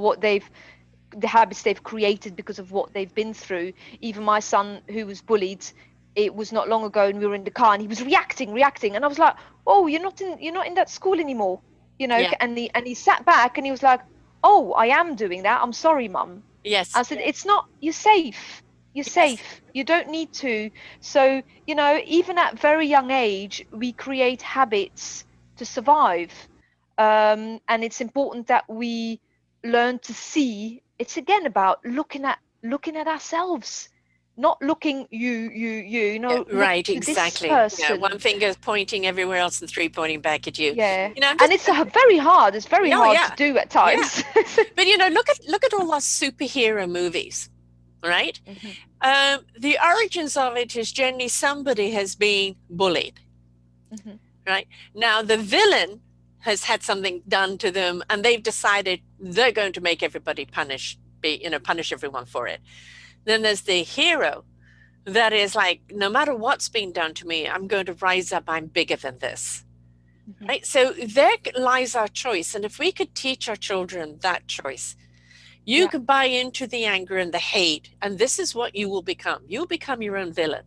the habits they've created because of what they've been through. Even my son, who was bullied, it was not long ago, and we were in the car, and he was reacting, and I was like, "Oh, you're not in that school anymore," yeah. and he sat back, and he was like, "Oh, I am doing that. I'm sorry, mum." I Yes. said, "It's not. You're safe. You're Yes. safe. You don't need to." So, even at very young age, we create habits to survive, and it's important that we learn to see. It's again about looking at ourselves, not looking Yeah, look right, to this exactly. Yeah, one person. finger pointing everywhere else and three pointing back at you. Yeah, I'm and just, it's very hard. It's very oh hard to yeah, do at yeah. times. But look at all those superhero movies, right? Hmm. The origins of it is generally somebody has been bullied, Hmm. right? Now the villain has had something done to them, and they've decided they're going to make everybody punish everyone for it. Then there's the hero that is like, no matter what's been done to me, I'm going to rise up. I'm bigger than this. Hmm. Right. So there lies our choice. And if we could teach our children that choice, you Yeah. can buy into the anger and the hate, and this is what you will become. You'll become your own villain.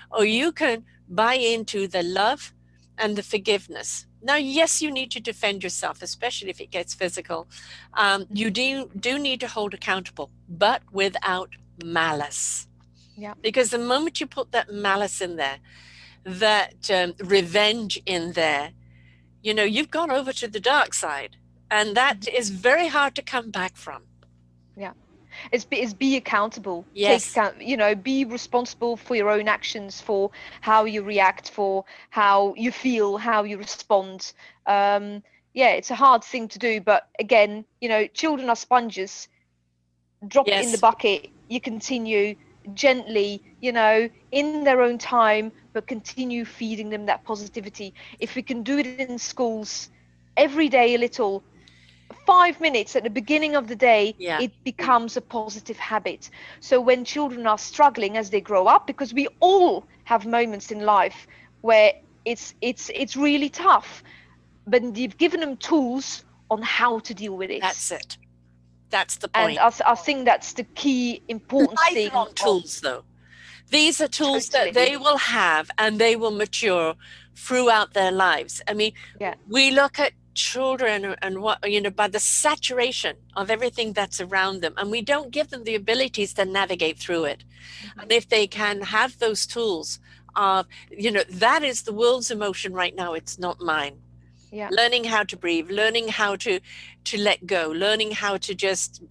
Or Hmm. you can buy into the love and the forgiveness. Now, yes, you need to defend yourself, especially if it gets physical. You do need to hold accountable, but without malice. Yeah. Because the moment you put that malice in there, that revenge in there, you've gone over to the dark side. And that Hmm. is very hard to come back from. Yeah. It's be accountable. Take Yes. account, be responsible for your own actions, for how you react, for how you feel, how you respond. Yeah, it's a hard thing to do, but again, children are sponges. Drop it in the Yes. bucket. You continue gently, in their own time, but continue feeding them that positivity. If we can do it in schools every day a little, 5 minutes at the beginning of the day, Yeah. it becomes a positive habit. So when children are struggling as they grow up, because we all have moments in life where it's really tough, but you've given them tools on how to deal with it. That's it. That's the And point. I think that's the key important thing Lifelong of tools, though. These are tools that totally. they will have and they will mature throughout their lives. I mean, Yeah. we look at children and what, by the saturation of everything that's around them, and we don't give them the abilities to navigate through it. Mhm. And if they can have those tools of, that is the world's emotion right now, it's not mine. Yeah. learning how to breathe, learning how to let go, learning how to just,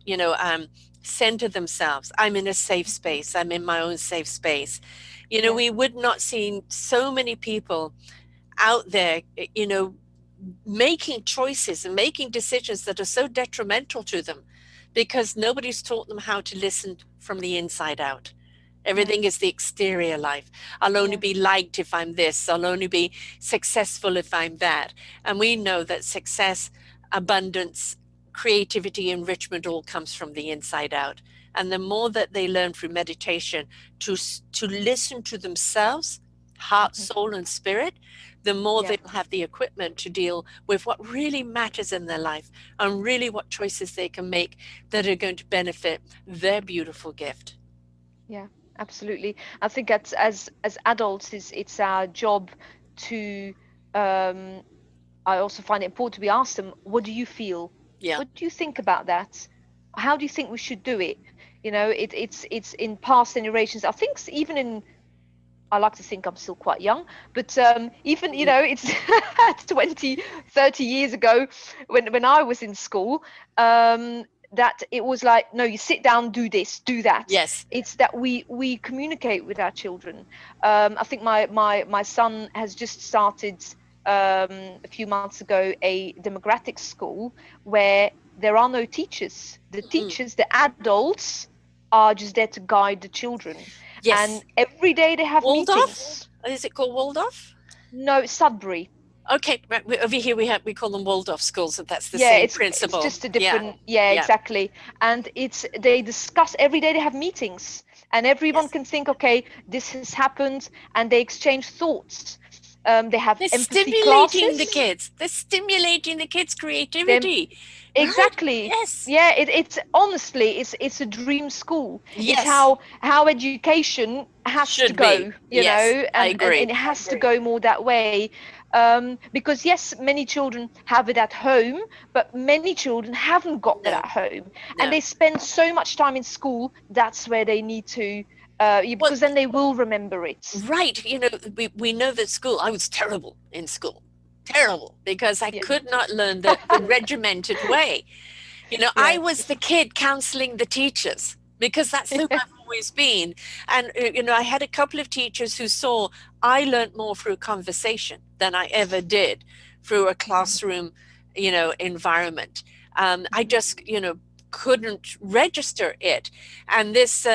center themselves. I'm in a safe space. I'm in my own safe space. Yeah. We would not see so many people out there, making choices and making decisions that are so detrimental to them because nobody's taught them how to listen from the inside out. Everything is the exterior life. I'll only be liked if I'm this. I'll only be successful if I'm that. And we know that success, abundance, creativity, enrichment all comes from the inside out. And the more that they learn through meditation to listen to themselves, heart, soul, and spirit, the more they'll have the equipment to deal with what really matters in their life and really what choices they can make that are going to benefit their beautiful gift. Yeah, absolutely. I think that's as adults, it's our job to um I also find it important to be asked them, what do you feel? Yeah. What do you think about that? How do you think we should do it? It's in past generations. I think even in, I like to think I'm still quite young, but even, it's 20, 30 years ago when I was in school, that it was like, no, you sit down, do this, do that. Yes. It's that we communicate with our children. I think my son has just started a few months ago a democratic school where there are no teachers. The teachers, the adults, are just there to guide the children. And Yes. every day they have Waldorf? meetings. Is it called Waldorf? No, Sudbury. Okay, right, over here we call them Waldorf schools, and that's the Yeah, same it's principle. just a Yeah, different, yeah, yeah, exactly. And it's they discuss every day, they have meetings, and everyone yes. can think, okay, this has happened, and they exchange thoughts. They have They're empathy stimulating the classes. kids. They're stimulating the kids' They creativity, right? Exactly. Yes, Yeah, it's honestly it's a dream school. It's yes. how education has to Should be. go, Yes, I and agree. it has to go more that way. Because yes, many children have it at home, but many children haven't got that No, at home, and no. they spend so much time in school. That's where they need to, Well, because then they will remember it. right. We know that school, I was terrible in school. Terrible because I Yeah, could not learn the regimented way. I yeah, was the kid counseling the teachers because that's who I've always been. And, I had a couple of teachers who saw I learned more through conversation than I ever did through a classroom, environment. I just, couldn't register it. And this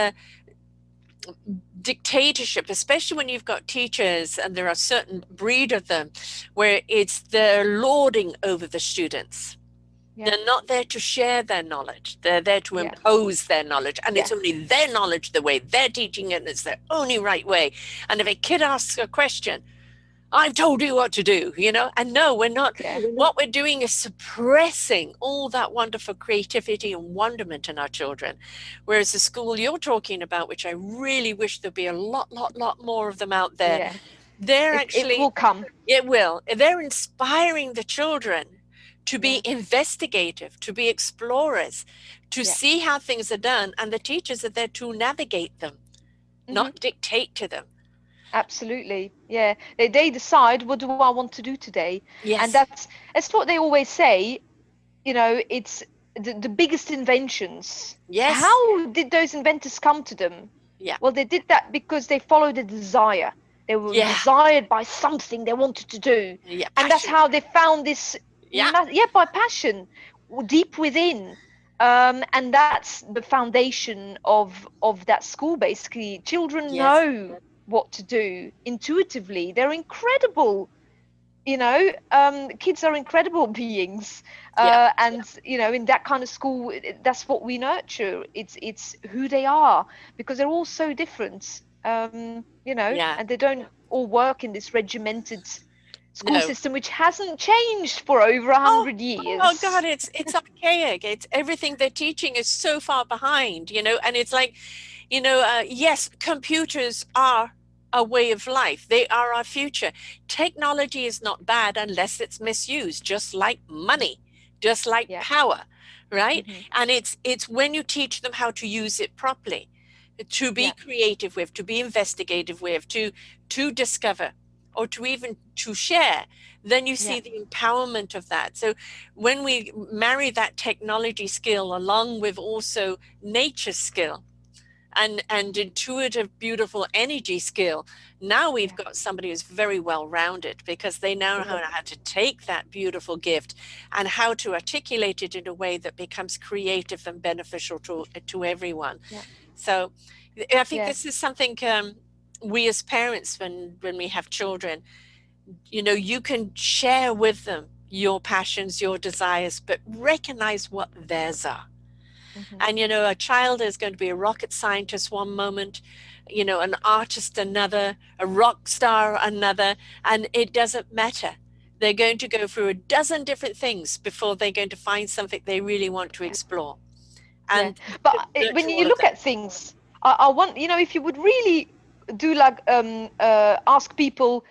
dictatorship, especially when you've got teachers and there are certain breed of them where it's they're lording over the students. yeah, They're not there to share their knowledge. They're there to yeah, impose their knowledge. And yeah, it's only their knowledge the way they're teaching it, and it's their only right way. And if a kid asks a question, I've told you what to do, And no, we're not. yeah. What we're doing is suppressing all that wonderful creativity and wonderment in our children. Whereas the school you're talking about, which I really wish there'd be a lot more of them out there, Yeah. they're It actually, will come. it will. They're inspiring the children to be Yeah, investigative, to be explorers, to yeah. see how things are done. And the teachers are there to navigate them, Hmm. not dictate to them. Absolutely. Yeah. They decide, what do I want to do today? And Yes. that's what they always say, it's the biggest inventions. Yes. How did those inventors come to them? Yeah. Well, they did that because they followed a desire. They were Yeah. desired by something they wanted to do. Yeah. And that's Passion. how they found this, Yeah. yeah, by passion, deep within. And that's the foundation of that school, basically. Children Yes. know what to do intuitively. They're incredible. Kids are incredible beings. Yeah. And in that kind of school, that's what we nurture. It's who they are, because they're all so different. Yeah. And they don't all work in this regimented school No. system, which hasn't changed for over a Oh, hundred oh God, years. it's archaic. It's everything they're teaching is so far behind, and it's like, yes, computers are a way of life. They are our future. Technology is not bad unless it's misused, just like money, just like Yeah. power, right? Hmm. And it's when you teach them how to use it properly, to be Yeah. creative with, to be investigative with, to discover. or to even to share, then you see Yeah. the empowerment of that. So when we marry that technology skill along with also nature skill and intuitive, beautiful energy skill, now we've Yeah. got somebody who's very well rounded, because they now know how to take that beautiful gift and how to articulate it in a way that becomes creative and beneficial to everyone. Yeah. So I think Yeah. this is something, we as parents, when we have children, you can share with them your passions, your desires, but recognize what theirs are. Mm-hmm. And, a child is going to be a rocket scientist one moment, an artist another, a rock star another, and it doesn't matter. They're going to go through a dozen different things before they're going to find something they really want to Yeah. explore. Yeah. And But when nurture you all of look them. at things, I want, if you would really do like ask people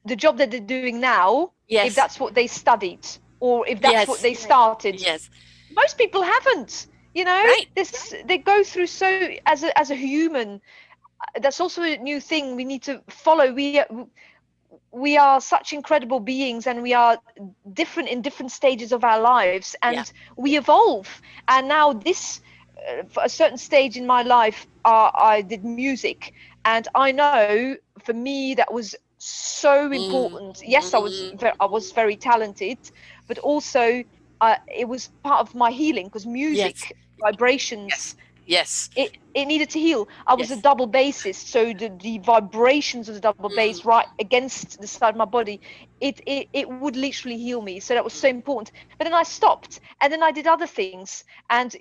the job that they're doing now, if Yes, that's what they studied or if that's what yes, they started. yes, Most people haven't. right. This they go through so as a human. That's also a new thing we need to follow. We are such incredible beings, and we are different in different stages of our lives, Yeah. and we evolve. And now this, for a certain stage in my life, I did music, and I know for me that was so Mm, important. Yes, mm, I was very talented, but also it was part of my healing, because yes, music vibrations, yes, yes, it needed to heal. I was a yes. double bassist, so the vibrations of the double bass Mm, right against the side of my body, it would literally heal me. So that was so important. But then I stopped, and then I did other things, and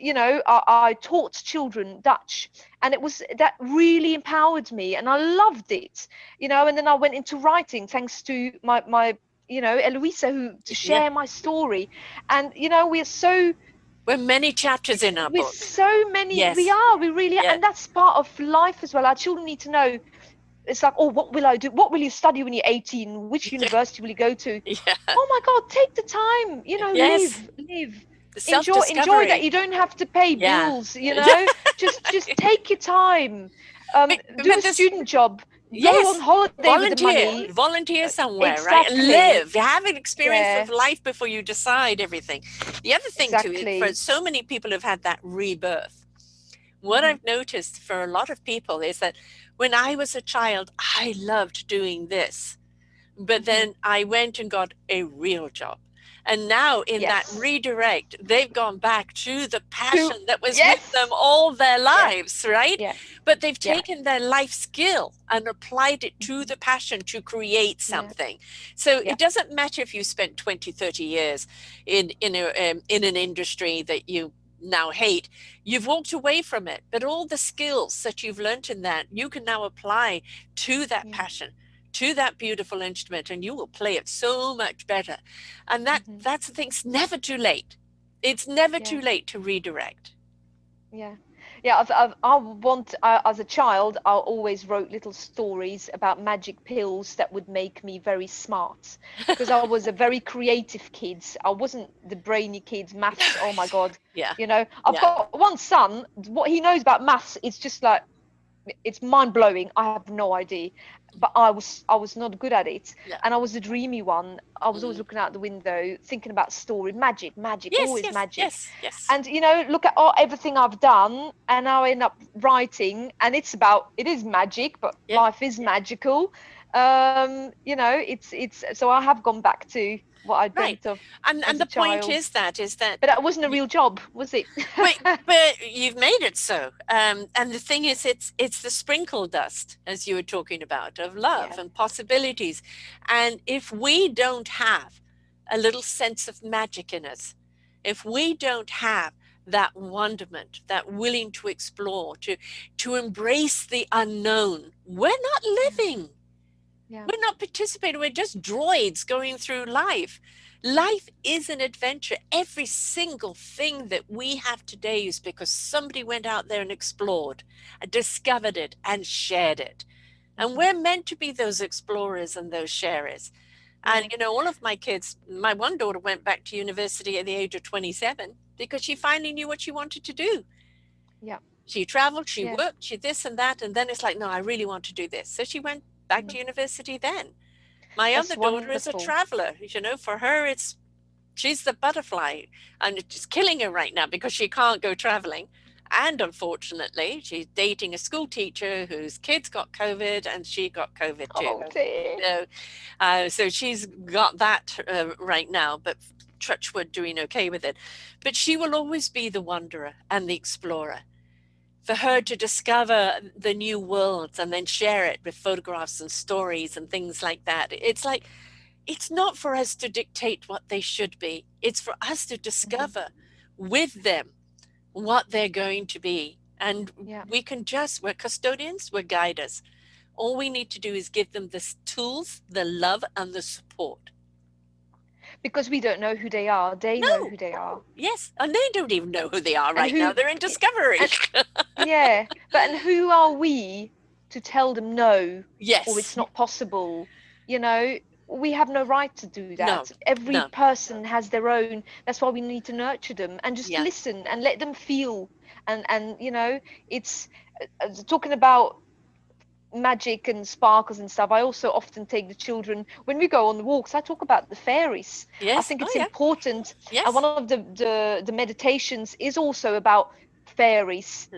I taught children Dutch, and it was that really empowered me, and I loved it. And then I went into writing, thanks to my Eloisa, who to yeah. share my story. And we're so We're many chapters in our with book. so many Yes. we really are, Yeah. and that's part of life as well. Our children need to know. It's like, oh, what will I do, what will you study when you're 18, which Yeah. university will you go to? Yeah. Oh my god, take the time, Yes. live, The enjoy that. self-discovery. You don't have to pay Yeah. bills, Yeah. just take your time, do But a this, student job, go on yes. holiday with the Volunteer. money. Volunteer somewhere, right? And Exactly. live. Have an experience of Yeah. life before you decide everything. The other thing too, for Exactly. so many people who've had that rebirth, what Hmm. I've noticed for a lot of people is that when I was a child, I loved doing this. But Hmm. then I went and got a real job. And now in that Yes. redirect, they've gone back to the To passion that was with them yes. all their Yeah. lives, right? Yeah. But they've Yeah. taken their life skill and applied it to Hmm. the passion to create Yeah. something. So Yeah. it doesn't matter if you spent 20, 30 years in an industry that you now hate. You've walked away from it, but all the skills that you've learned in that, you can now apply to that Yeah. passion, to that beautiful instrument, and you will play it so much better. And Hmm. that's the thing. It's never too late. It's never Yeah. too late to redirect. Yeah. Yeah. As a child, I always wrote little stories about magic pills that would make me very smart, because I was a very creative kid. I wasn't the brainy kid. Maths, oh my God. Yeah. I've Yeah. got one son. What he knows about maths, it's just like it's mind blowing. I have no idea, but I was not good at it, Yeah. and I was the dreamy one. I was always Mm. looking out the window, thinking about story, magic, magic, Yes, always yes, magic. yes, yes. And look at everything I've done, and now I end up writing, and it is magic, but Yeah. life is magical. It's so I have gone back to what I Right. dreamt of And as a the point child, is that but that wasn't a real job, was it? but but you've made it so. And the thing is, it's the sprinkle dust, as you were talking about, of love Yeah. and possibilities. And if we don't have a little sense of magic in us, if we don't have that wonderment, that willing to explore, to embrace the unknown, we're not Yeah. living. Yeah. We're not participating. We're just droids going through life. Life is an adventure. Every single thing that we have today is because somebody went out there and explored and discovered it and shared it. And Hmm. we're meant to be those explorers and those sharers. And, Yeah. all of my kids, my one daughter went back to university at the age of 27 because she finally knew what she wanted to do. Yeah. She traveled, she Yeah. worked, she this and that. And then it's like, no, I really want to do this. So she went back to Mm. university then. My That's other daughter is a wonderful. traveler. For her, she's the butterfly, and it's killing her right now because she can't go traveling. And unfortunately, she's dating a school teacher whose kids got COVID, and she got COVID too. Oh dear. So, so she's got that right now, but touchwood, doing okay with it. But she will always be the wanderer and the explorer. For her to discover the new worlds and then share it with photographs and stories and things like that. It's not for us to dictate what they should be. It's for us to discover with them what they're going to be. And Yeah. we're custodians, we're guiders. All we need to do is give them the tools, the love, and the support. Because we don't know who they are. They know No, who they are. yes. And they don't even know who they are And right now. They're in discovery. and yeah, but and who are we to tell them no, or it's Yes. not possible? We have no right to do that. No, Every no. person has their own. That's why we need to nurture them and just Yeah. listen and let them feel. And it's talking about magic and sparkles and stuff. I also often take the children when we go on the walks. I talk about the fairies. Yes. I think it's yeah. important. Yes. And one of the meditations is also about fairies,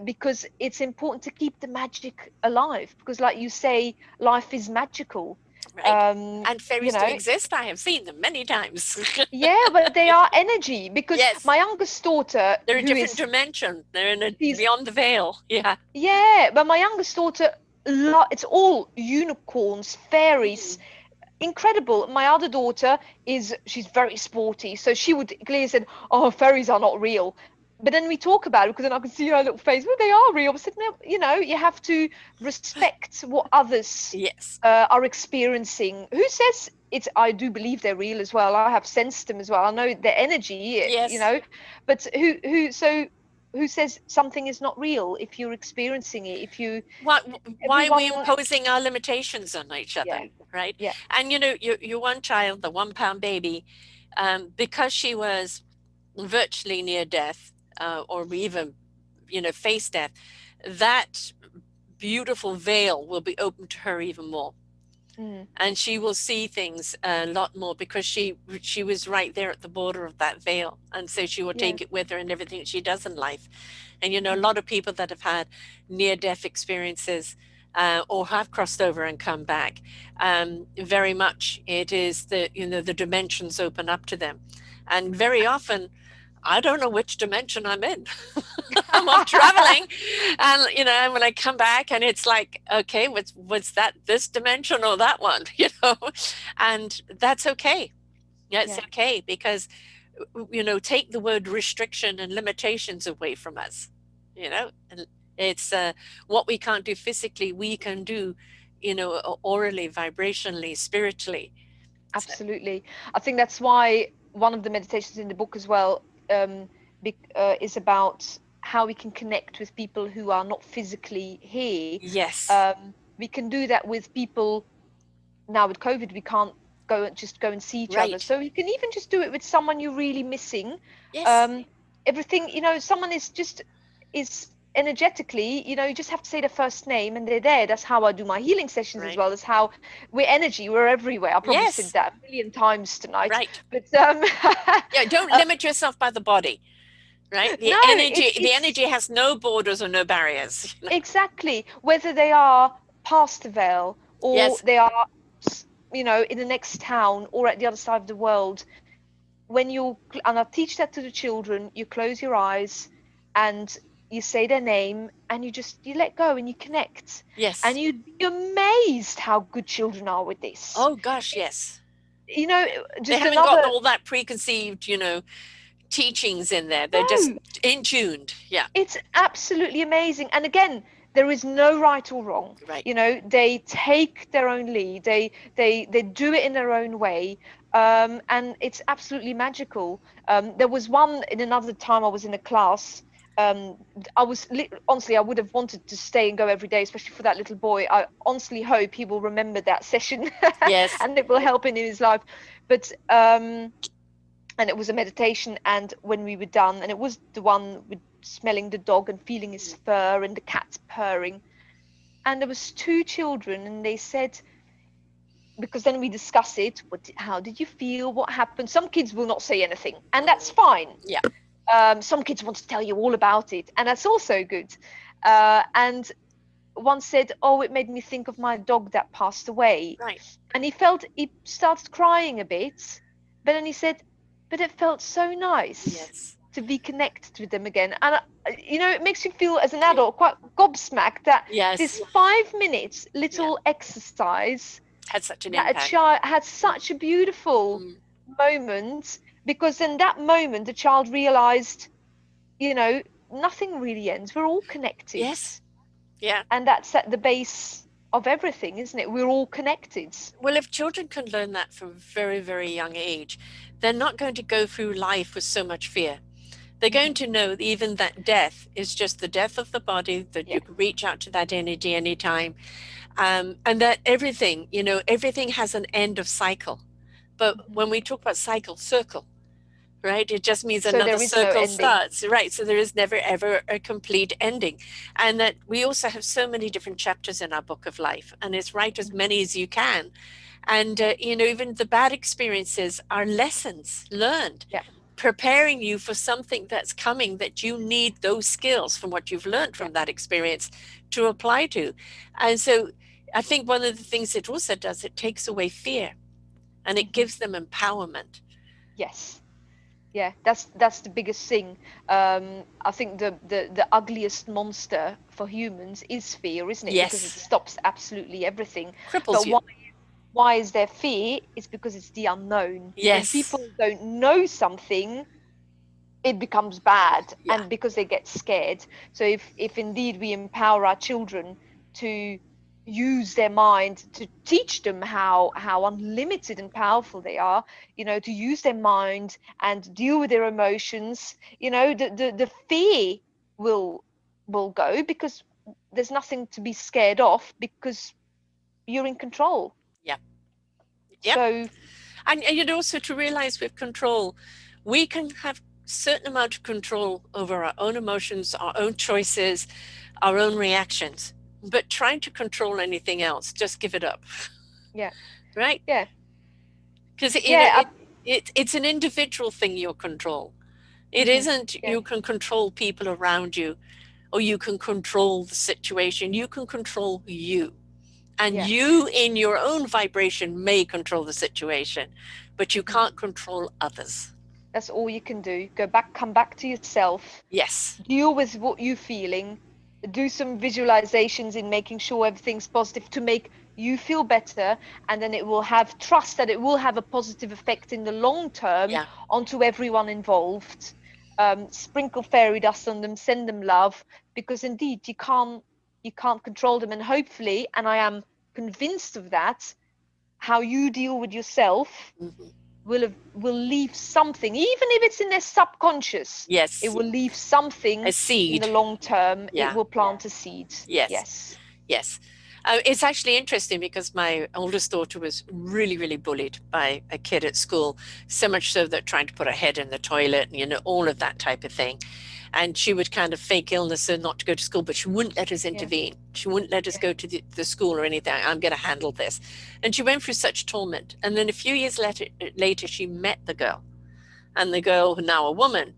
because it's important to keep the magic alive, because like you say, life is magical. Right. And fairies do know, exist. I have seen them many times. yeah, but they are energy, because Yes. my youngest daughter, They're a who different is dimension. They're in she's- beyond the veil. Yeah. yeah, but my youngest daughter, it's all unicorns, fairies, incredible. My other daughter she's very sporty, so she would clearly said, "Oh, fairies are not real." But then we talk about it, because then I can see her little face. Well, they are real. I said, no, you have to respect what others Yes. are experiencing. Who says it's? I do believe they're real as well. I have sensed them as well. I know their energy. Yes. But who says something is not real if you're experiencing it? If you why are we everyone- imposing our limitations on each other? Yeah. Right. Yeah. And your one child, the 1 pound baby, because she was virtually near death, or even face death, that beautiful veil will be open to her even more. And she will see things a lot more, because she was right there at the border of that veil, and so she will take it with her in everything she does in life. And a lot of people that have had near-death experiences, or have crossed over and come back, very much it is the dimensions open up to them, and very often I don't know which dimension I'm in. I'm off traveling, and when I come back, and it's like, okay, what's that? This dimension or that one? And that's okay. Yeah, it's okay, because take the word restriction and limitations away from us. And it's what we can't do physically, we can do, orally, vibrationally, spiritually. Absolutely. I think that's why one of the meditations in the book as well is about how we can connect with people who are not physically here. Yes. We can do that with people now with COVID. We can't go and see each other. So you can even just do it with someone you're really missing. Yes. Everything, someone is energetically, you just have to say the first name and they're there. That's how I do my healing sessions as well. That's how we're energy. We're everywhere. I probably said that a million times tonight. Right. But yeah, don't limit yourself by the body. Right. The energy has no borders or no barriers. Exactly. Whether they are past the veil or they are, in the next town or at the other side of the world. And I teach that to the children, you close your eyes and you say their name and you let go and you connect. Yes. And you'd be amazed how good children are with this. Oh gosh, yes. They haven't got all that preconceived, teachings in there. They're just in tuned. Yeah. It's absolutely amazing. And again, there is no right or wrong. Right. They take their own lead. They do it in their own way. And it's absolutely magical. There was one in another time I was in a class. Honestly, I would have wanted to stay and go every day, especially for that little boy. I honestly hope he will remember that session. Yes. And it will help him in his life. But and it was a meditation, and when we were done, and it was the one with smelling the dog and feeling his fur and the cat's purring, and there was 2 children, and they said, because then we discuss it. How did you feel? What happened? Some kids will not say anything, and that's fine. Yeah. Some kids want to tell you all about it, and that's also good. And one said, "Oh, it made me think of my dog that passed away." Right. And he started crying a bit, but then he said, "But it felt so nice Yes. to be connected with them again." And it makes you feel as an adult quite gobsmacked that Yes. this 5 minutes little exercise Had such an that a impact. child had such a beautiful moment, because in that moment the child realized, nothing really ends. We're all connected. Yes. Yeah. And that's at the base of everything, isn't it? We're all connected. Well, if children can learn that from a very, very young age, they're not going to go through life with so much fear. They're going to know even that death is just the death of the body, that you can reach out to that energy anytime. And that everything, everything has an end of cycle. But when we talk about circle, right? It just means So another there is no circle ending. starts, right? So there is never, ever a complete ending. And that we also have so many different chapters in our book of life, and it's write as many as you can. And, even the bad experiences are lessons learned, preparing you for something that's coming, that you need those skills from what you've learned from that experience to apply to. And so I think one of the things it also does, it takes away fear, and it gives them empowerment. Yes. Yeah, that's the biggest thing. I think the ugliest monster for humans is fear, isn't it? Yes. Because it stops absolutely everything. Cripples But you. why is there fear? It's because it's the unknown. Yes. When people don't know something, it becomes bad, and because they get scared. So if indeed we empower our children to use their mind, to teach them how unlimited and powerful they are, to use their mind and deal with their emotions, the fear will go, because there's nothing to be scared of, because you're in control. Yeah. So, and also to realize with control, we can have certain amount of control over our own emotions, our own choices, our own reactions. But trying to control anything else, just give it up. Yeah. Right? Yeah. Because it's an individual thing, your control. It isn't you can control people around you, or you can control the situation. You can control you. And you in your own vibration may control the situation, but you can't control others. That's all you can do. Come back to yourself. Yes. Deal with what you're feeling. Do some visualizations in making sure everything's positive to make you feel better, and then it will have trust that it will have a positive effect in the long term onto everyone involved. Sprinkle fairy dust on them, send them love, because indeed you can't control them. And hopefully, and I am convinced of that, how you deal with yourself will leave something, even if it's in their subconscious. Yes. It will leave something, a seed in the long term. It will plant a seed. Yes. It's actually interesting, because my oldest daughter was really, really bullied by a kid at school, so much so that trying to put her head in the toilet, and all of that type of thing. And she would kind of fake illness and not to go to school, but she wouldn't let us intervene. She wouldn't let us go to the school or anything. I'm going to handle this. And she went through such torment. And then a few years later, she met the girl. And the girl, now a woman,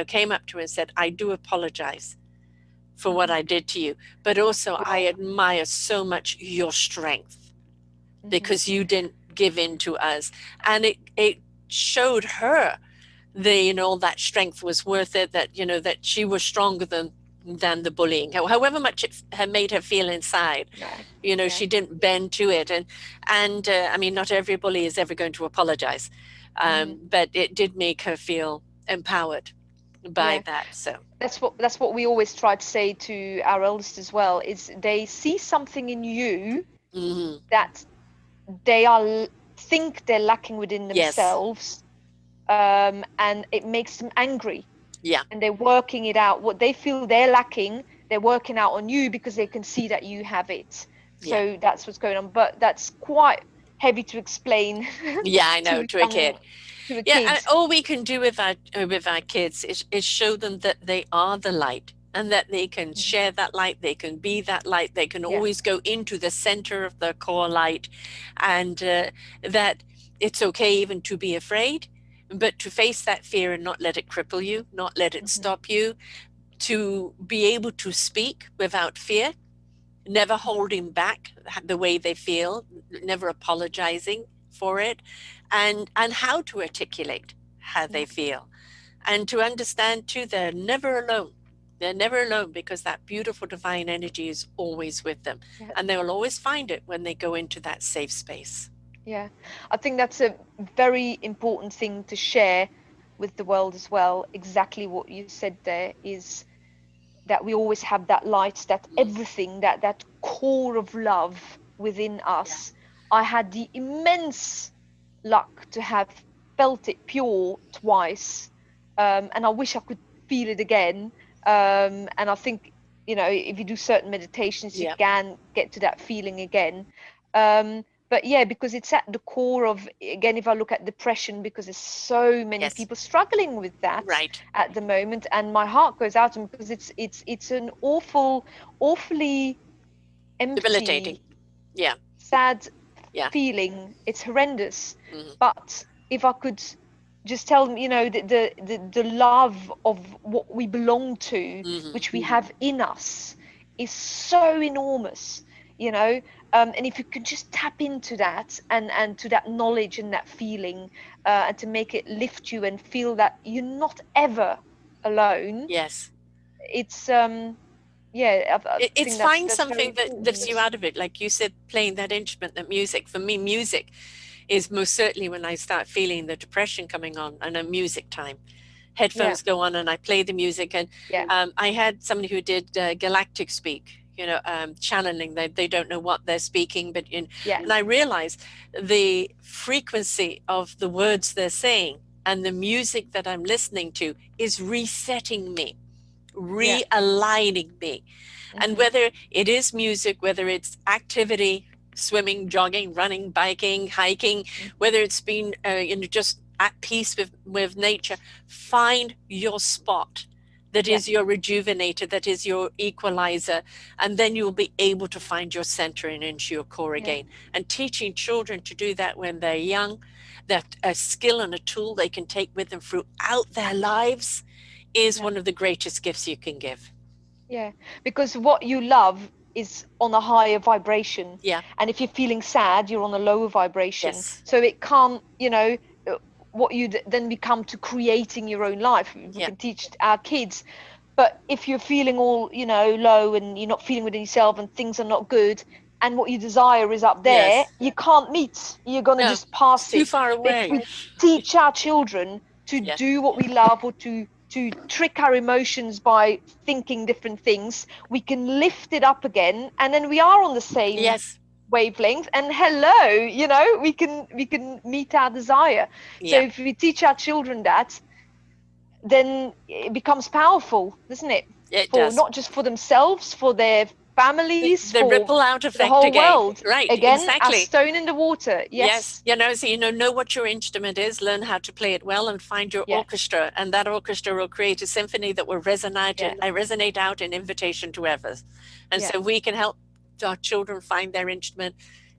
came up to her and said, "I do apologize for what I did to you. But also I admire so much your strength, because you didn't give in to us." And it showed her that strength was worth it, that, that she was stronger than the bullying, however much it made her feel inside. She didn't bend to it. And I mean, not every bully is ever going to apologize. But it did make her feel empowered by that. So that's what we always try to say to our eldest as well, is they see something in you that they think they're lacking within themselves. And it makes them angry. And they're working it out. What they feel they're lacking, they're working out on you, because they can see that you have it. So that's what's going on. But that's quite heavy to explain. I know, to a kid. And all we can do with our kids is show them that they are the light, and that they can share that light, they can be that light, they can Yeah. always go into the center of the core light, and that it's okay even to be afraid, but to face that fear and not let it cripple you, not let it stop you, to be able to speak without fear, never holding back the way they feel, never apologizing for it, and how to articulate how they feel, and to understand too they're never alone. They're never alone, because that beautiful divine energy is always with them, and they will always find it when they go into that safe space. Yeah, I think that's a very important thing to share with the world as well. Exactly what you said there is that we always have that light, that everything, that core of love within us. I had the immense luck to have felt it pure twice, and I wish I could feel it again. And I think, you know, if you do certain meditations, you can get to that feeling again. But yeah, because it's at the core of, again, if I look at depression, because there's so many people struggling with that at the moment, and my heart goes out to them, because it's an awfully Debilitating. empty, sad Yeah. feeling. It's horrendous. But if I could just tell them, you know, the love of what we belong to, which we have in us, is so enormous, you know. And if you could just tap into that, and to that knowledge and that feeling, and to make it lift you and feel that you're not ever alone. Yes. It's yeah, I It's think find that's very something that lifts important. you out of it. Like you said, playing that instrument, that music. For me, music is most certainly when I start feeling the depression coming on, and a music time. Headphones go on and I play the music. And I had somebody who did galactic speak, you know, channeling. They don't know what they're speaking, but and I realized the frequency of the words they're saying and the music that I'm listening to is resetting me, realigning me. And whether it is music, whether it's activity, swimming, jogging, running, biking, hiking, whether it's been just at peace with nature, find your spot that is your rejuvenator, that is your equalizer, and then you'll be able to find your center and into your core again. And teaching children to do that when they're young, that a skill and a tool they can take with them throughout their lives, is one of the greatest gifts you can give. Yeah, because what you love is on a higher vibration. Yeah. And if you're feeling sad, you're on a lower vibration. Yes. So it can't, you know, what you then become to creating your own life. We can teach our kids. But if you're feeling all, you know, low, and you're not feeling within yourself, and things are not good, and what you desire is up there, you can't meet. You're going to just pass too it. far away. But if we teach our children to do what we love, or to trick our emotions by thinking different things, we can lift it up again, and then we are on the same wavelength, and hello, you know, we can meet our desire. So if we teach our children that, then it becomes powerful, doesn't it? It for does. Not just for themselves, for their families, the for ripple out effect the whole again. world. Right, Again, exactly. a stone in the water. Yes. You know, so know what your instrument is, learn how to play it well, and find your orchestra, and that orchestra will create a symphony that will resonate out in invitation to others. And so we can help our children find their instrument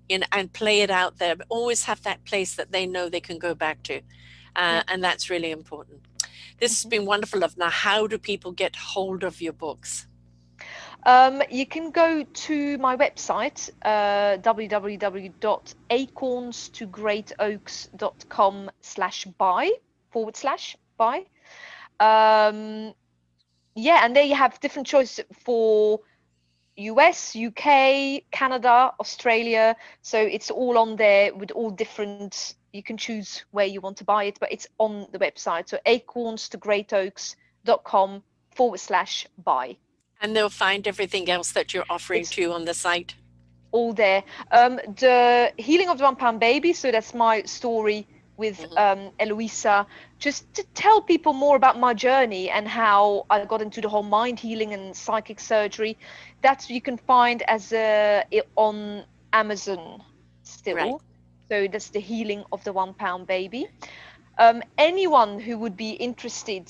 and play it out there, but always have that place that they know they can go back to. And that's really important. This has been wonderful. Now, how do people get hold of your books? You can go to my website, www.acornstogreatoaks.com/buy. Yeah, and there you have different choices for US, UK, Canada, Australia. So it's all on there with all different, you can choose where you want to buy it, but it's on the website. So acornstogreatoaks.com/buy. And they'll find everything else that you're offering too on the site. All there. The Healing of the £1 Baby, so that's my story with Eloisa, just to tell people more about my journey and how I got into the whole mind healing and psychic surgery. That you can find as on Amazon still. So that's the Healing of the £1 Baby. Anyone who would be interested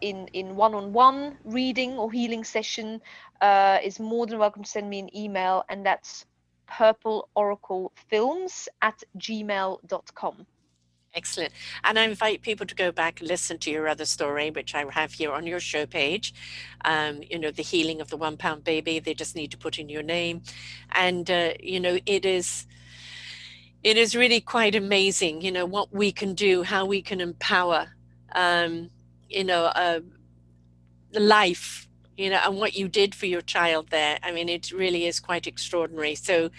in one-on-one reading or healing session is more than welcome to send me an email, and that's purpleoraclefilms@gmail.com. Excellent. And I invite people to go back and listen to your other story, which I have here on your show page. The healing of the £1 baby. They just need to put in your name. And, it is really quite amazing, what we can do, how we can empower, life, and what you did for your child there. I mean, it really is quite extraordinary. So,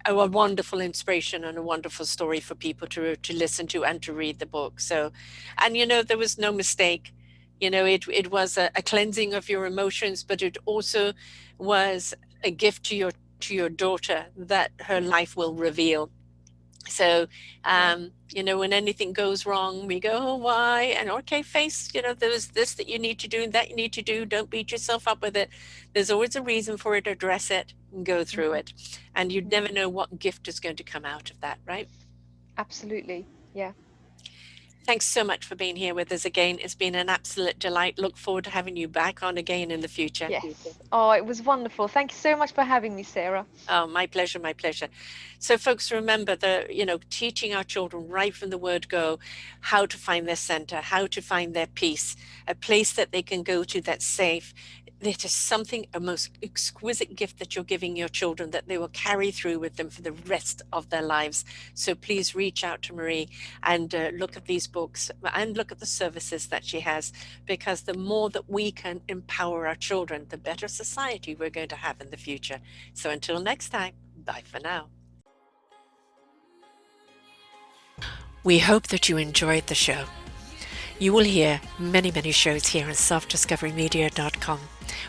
a wonderful inspiration and a wonderful story for people to listen to and to read the book. So, and there was no mistake. It was a cleansing of your emotions, but it also was a gift to your daughter that her life will reveal. So, when anything goes wrong, we go, oh, why? And okay, face, there's this that you need to do and that you need to do. Don't beat yourself up with it. There's always a reason for it. Address it and go through it. And you'd never know what gift is going to come out of that, right? Absolutely. Yeah. Thanks so much for being here with us again. It's been an absolute delight. Look forward to having you back on again in the future. Yes. Oh, it was wonderful. Thank you so much for having me, Sarah. Oh, my pleasure, my pleasure. So folks, remember teaching our children right from the word go, how to find their center, how to find their peace, a place that they can go to that's safe. It is something, a most exquisite gift that you're giving your children that they will carry through with them for the rest of their lives. So please reach out to Marie and look at these books and look at the services that she has, because the more that we can empower our children, the better society we're going to have in the future. So until next time, bye for now. We hope that you enjoyed the show. You will hear many, many shows here on selfdiscoverymedia.com.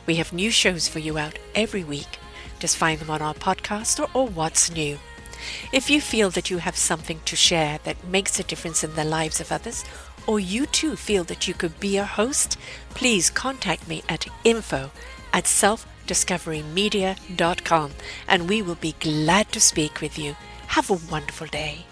We have new shows for you out every week. Just find them on our podcast or What's New. If you feel that you have something to share that makes a difference in the lives of others, or you too feel that you could be a host, please contact me at info@selfdiscoverymedia.com and we will be glad to speak with you. Have a wonderful day.